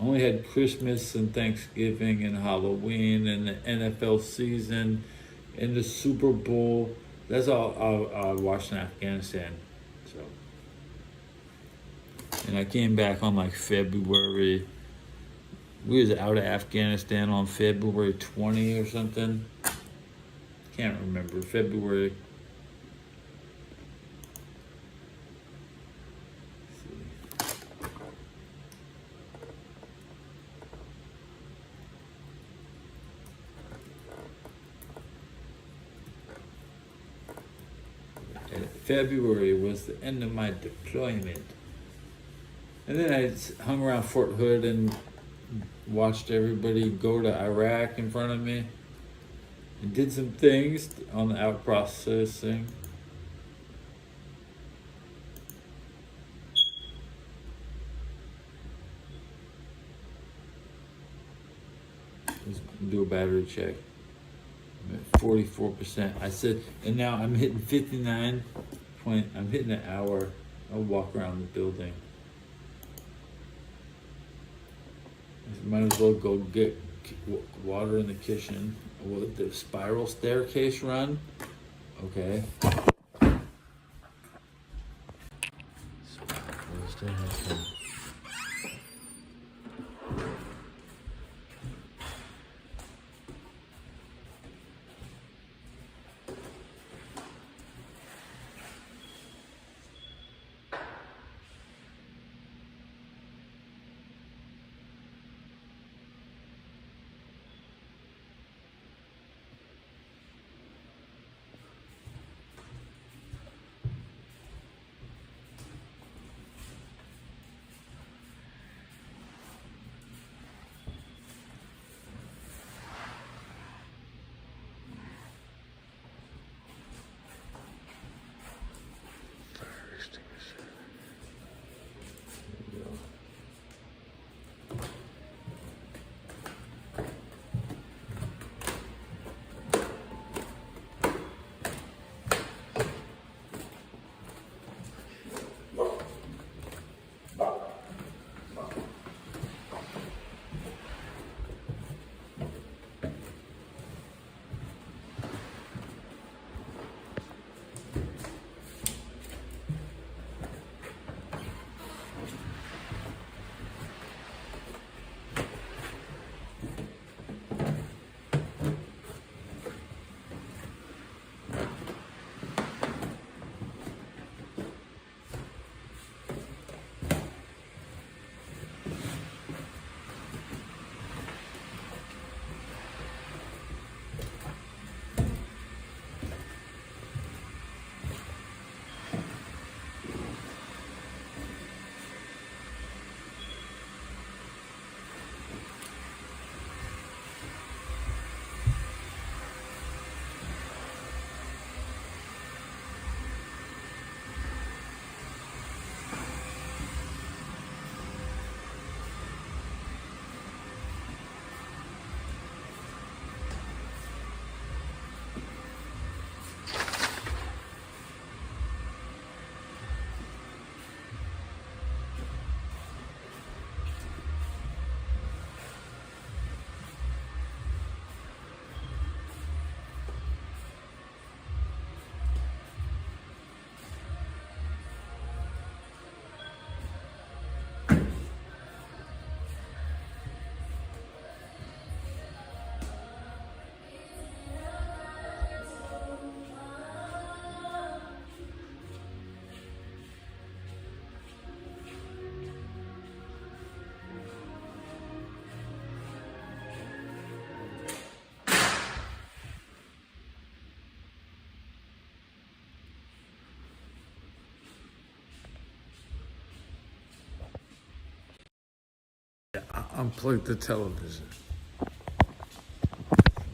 Speaker 3: Only had Christmas and Thanksgiving and Halloween and the NFL season and the Super Bowl. That's all I watched in Afghanistan. So, and I came back on like February. We was out of Afghanistan on February 20 or something. Can't remember. February. February was the end of my deployment. And then I hung around Fort Hood and watched everybody go to Iraq in front of me. And did some things on the out processing. Let's do a battery check. I'm at 44%. I said, and now I'm hitting 59. I'm hitting an hour. I'll walk around the building. I might as well go get water in the kitchen. Will the spiral staircase run? Okay. unplug the television.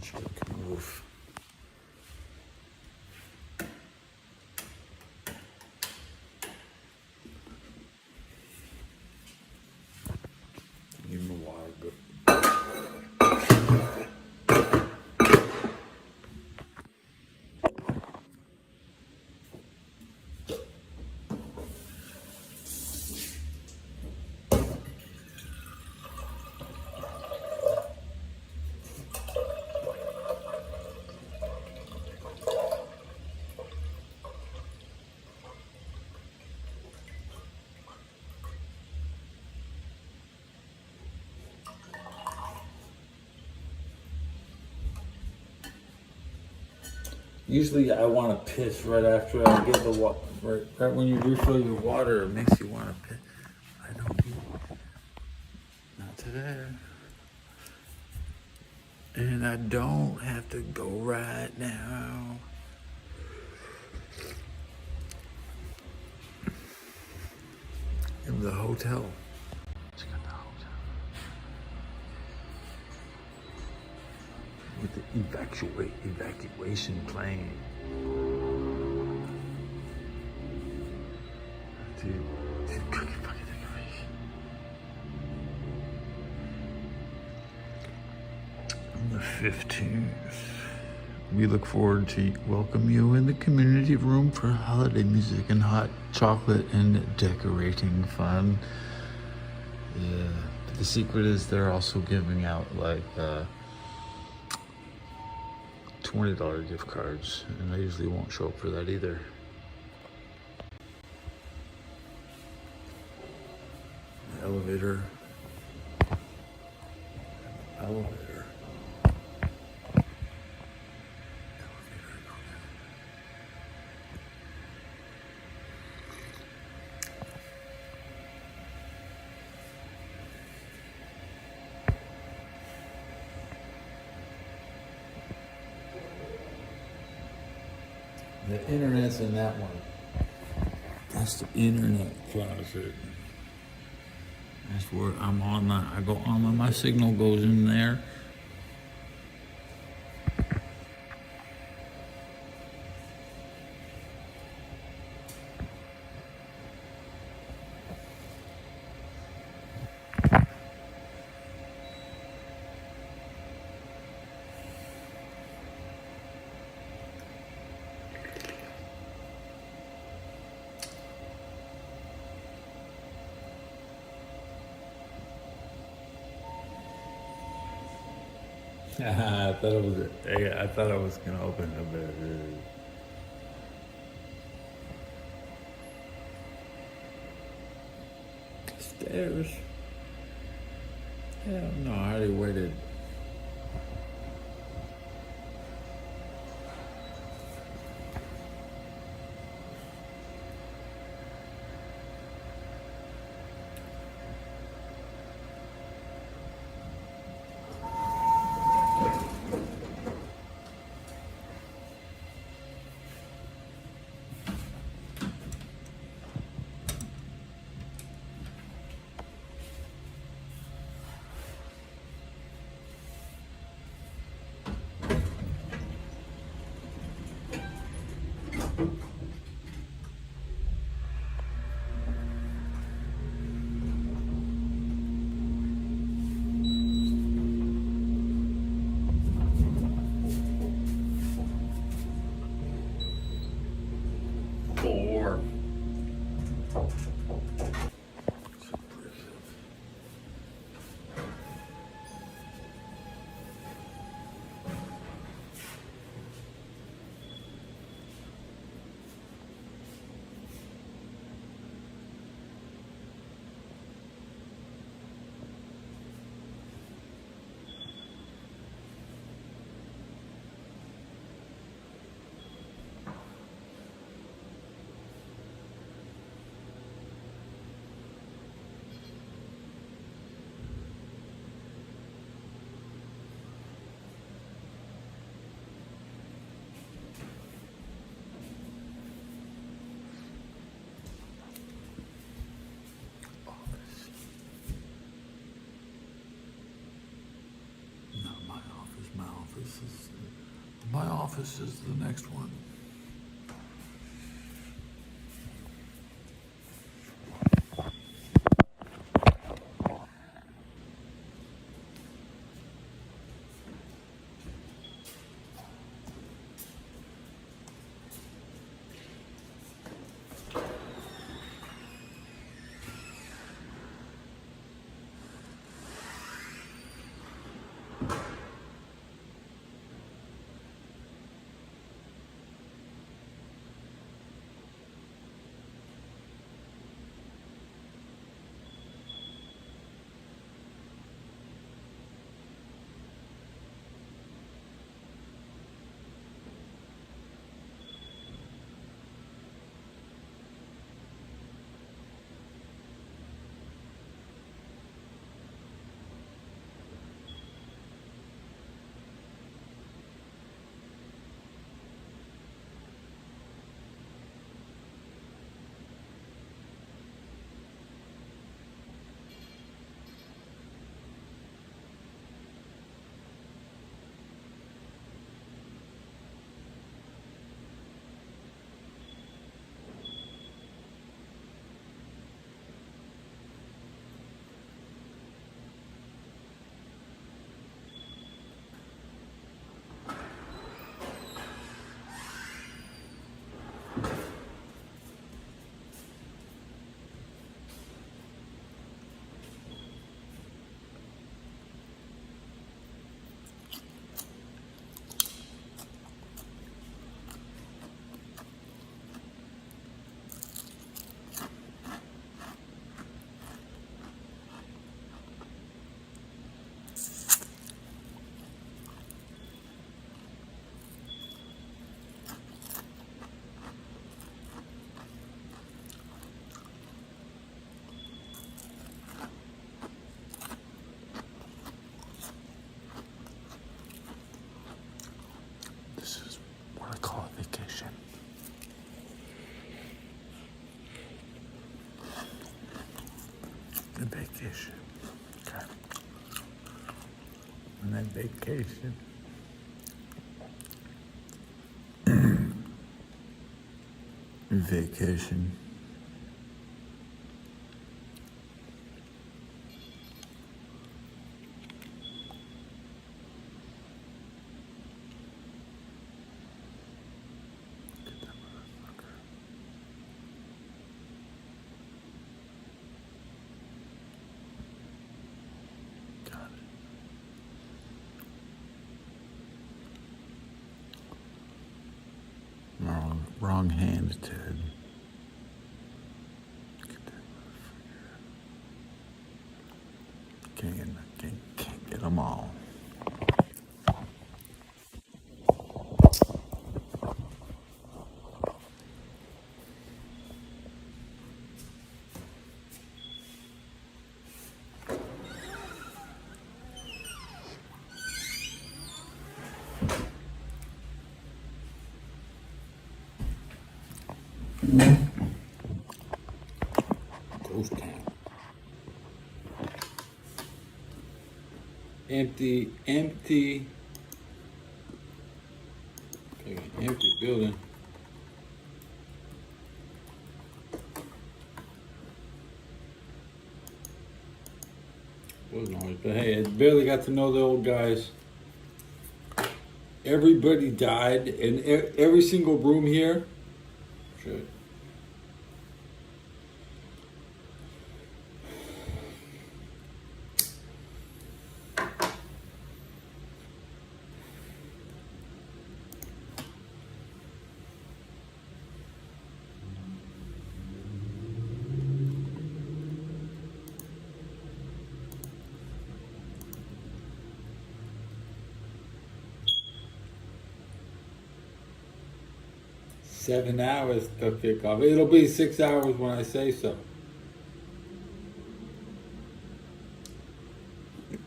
Speaker 3: Sure it can move. Give me water, but usually I want to piss right after I get the water. Right when you refill your water, it makes you want to piss. I don't. Not today. And I don't have to go right now. In the hotel. Check out the hotel. With the evacuation plane. Dude, cookie fucking decoration. On the 15th, we look forward to welcome you in the community room for holiday music and hot chocolate and decorating fun. Yeah, but the secret is they're also giving out like $20 gift cards, and I usually won't show up for that either. Elevator. The internet's in that one. That's the internet closet. That's where I'm on. I go on. My signal goes in there. I thought I was gonna open a bit. Stairs. Hell no, I already waited. This is my office is the next one. This is what I call a vacation. A vacation. Okay. And then vacation. Vacation. Get that motherfucker. Got it. Wrong hand, Ted. Get that motherfucker. Can't get them all. Ghost town. Empty. Okay, empty building. Wasn't always, but hey, I barely got to know the old guys. Everybody died, and every single room here. Shit. $7 hours to kick off. It'll be 6 hours when I say so.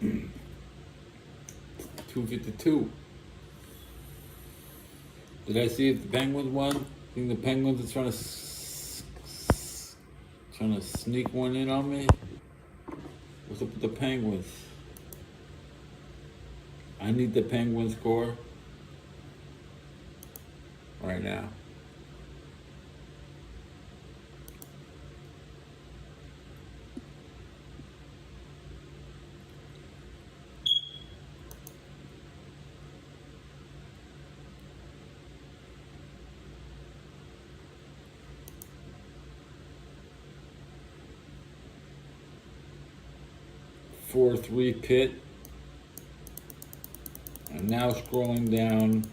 Speaker 3: $2.52. Did I see if the Penguins won? I think the Penguins are trying to sneak one in on me. What's up with the Penguins? I need the Penguins score right now. Four three Pitt. I'm now scrolling down.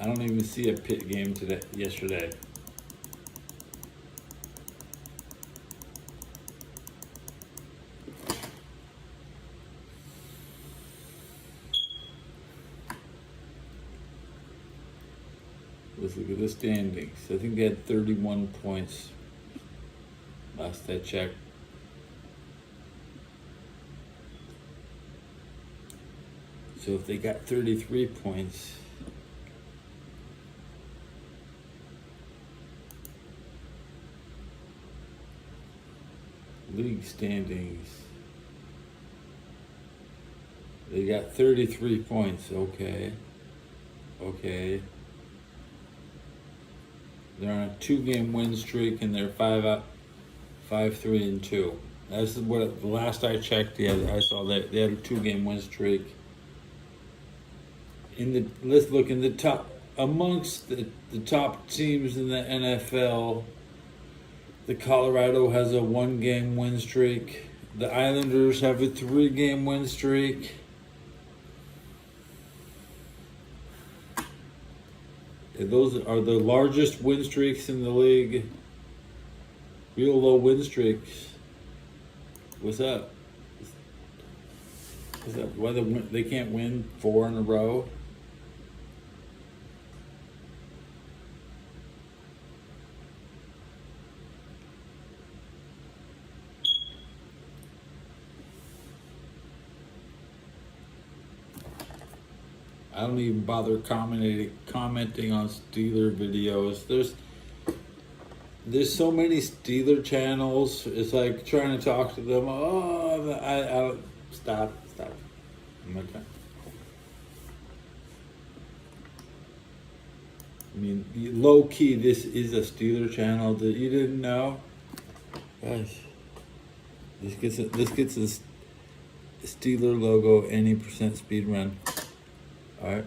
Speaker 3: I don't even see a Pitt game yesterday. Let's look at the standings. I think they had 31 points last I checked. So if they got 33 points, league standings, they got 33 points. Okay. They're on a 2-game win streak and they're 5-3-2. That's what the last I checked. I saw that they had a 2-game win streak. Let's look in the top amongst the top teams in the NFL. The Colorado has a 1-game win streak. The Islanders have a 3-game win streak. Those are the largest win streaks in the league. Real low win streaks. What's up? Why they can't win 4 in a row? I don't even bother commenting on Steeler videos. There's so many Steeler channels. It's like trying to talk to them. Oh, I stop. I'm not done. I mean, low key, this is a Steeler channel that you didn't know. Guys, this gets a Steeler logo any percent speed run. All right.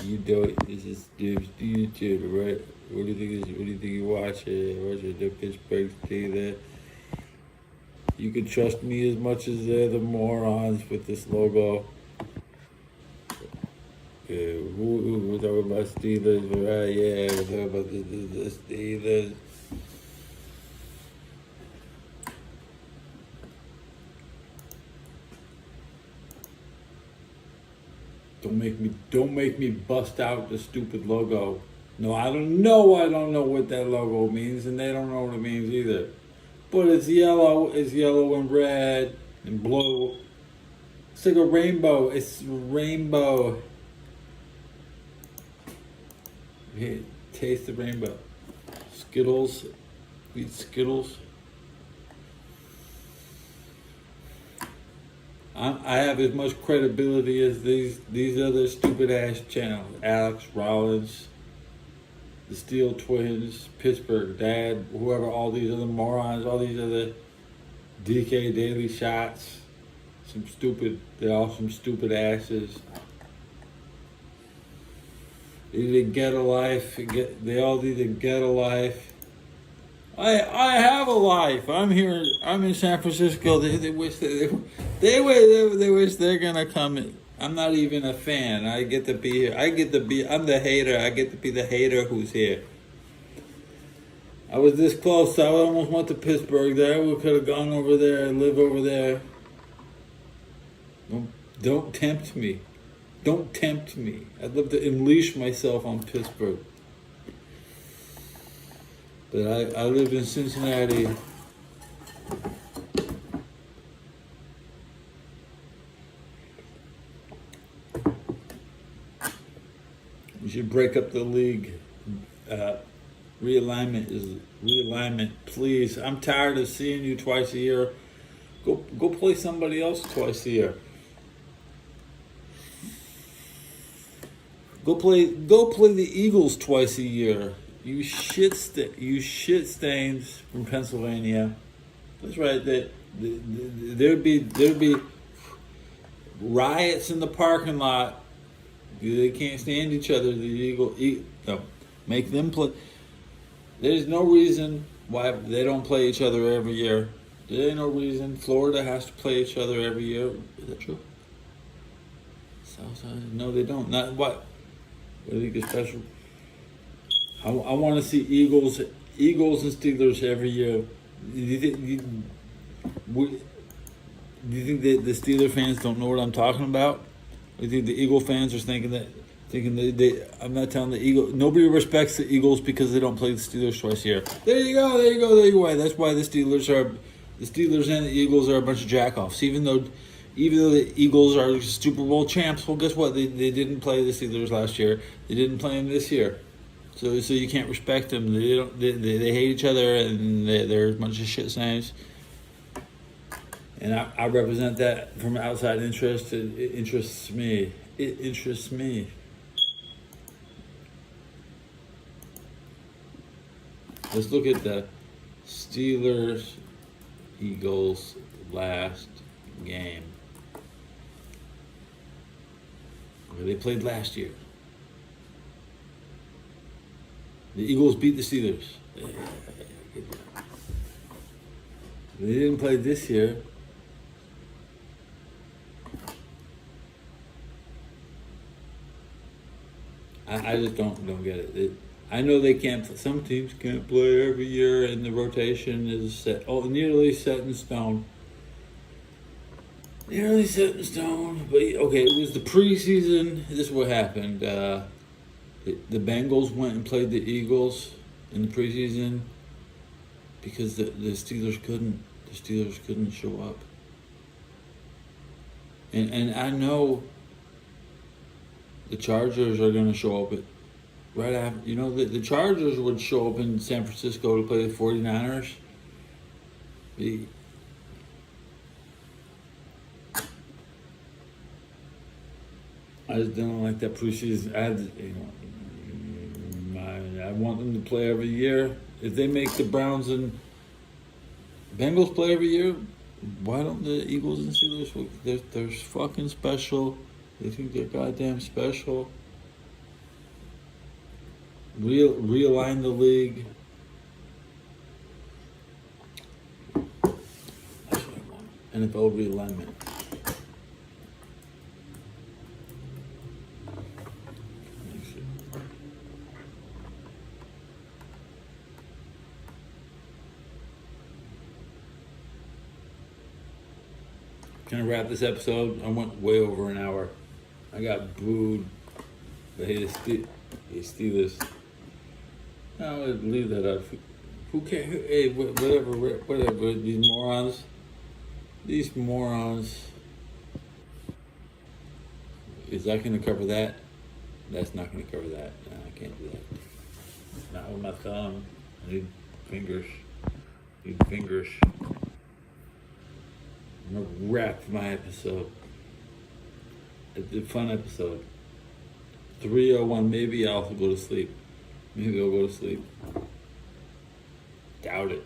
Speaker 3: You do it. This is YouTube, right? What do you think? What do you think you watch it? Watch it, the Pittsburgh Steelers. You can trust me as much as they're the morons with this logo. Yeah, we're talking about Steelers, right? Yeah, we're talking about the Steelers. Don't make me bust out the stupid logo. No, I don't know what that logo means, and they don't know what it means either. But it's yellow and red and blue. It's like a rainbow. It's a rainbow. Here, taste the rainbow. Skittles. Eat Skittles. I have as much credibility as these other stupid ass channels. Alex Rollins, the Steel Twins, Pittsburgh Dad, whoever, all these other morons, all these other DK Daily Shots. They're all some stupid asses. They either get a life, they all either get a life. I have a life. I'm here. I'm in San Francisco. They wish they're gonna come in. I'm not even a fan. I get to be here. I'm the hater. I get to be the hater who's here. I was this close. I almost went to Pittsburgh there. We could have gone over there and live over there. Don't tempt me. Don't tempt me. I'd love to unleash myself on Pittsburgh. But I live in Cincinnati. should break up the league. Realignment, please. I'm tired of seeing you twice a year. Go play somebody else twice a year. Go play the Eagles twice a year. You shit stains from Pennsylvania. That's right. There'd be riots in the parking lot. They can't stand each other. Make them play. There's no reason why they don't play each other every year. There's no reason Florida has to play each other every year. Is that true? Southside? No, they don't. Not what? What do you think is special? I want to see Eagles and Steelers every year. Do you think that the Steeler fans don't know what I'm talking about? Do you think the Eagle fans are thinking that I'm not telling the Eagle. Nobody respects the Eagles because they don't play the Steelers twice a year. There you go. That's why the Steelers and the Eagles are a bunch of jackoffs. Even though the Eagles are Super Bowl champs, well, guess what? They didn't play the Steelers last year. They didn't play them this year. So you can't respect them. They hate each other, and they're a bunch of shit snags. And I represent that from outside interest. It interests me. Let's look at the Steelers-Eagles last game. Where they played last year. The Eagles beat the Steelers. They didn't play this year. I just don't get it. I know they can't. Some teams can't play every year, and the rotation is set. Nearly set in stone. But okay, it was the preseason. This is what happened. The Bengals went and played the Eagles in the preseason because the Steelers couldn't. The Steelers couldn't show up. And I know the Chargers are going to show up right after. The Chargers would show up in San Francisco to play the 49ers. I just don't like that preseason. I want them to play every year. If they make the Browns and Bengals play every year, why don't the Eagles and Steelers? They're fucking special. They think they're goddamn special. Realign the league. That's what I want. NFL realignment. Can I wrap this episode? I went way over an hour. I got booed. But hey, the Steelers. No, I'd leave that up. Who cares? Hey, whatever. These morons. Is that going to cover that? That's not going to cover that. No, I can't do that. Not with my thumb. I need fingers. I'm going to wrap my episode. It's a fun episode. 3:01, maybe I'll go to sleep. Doubt it.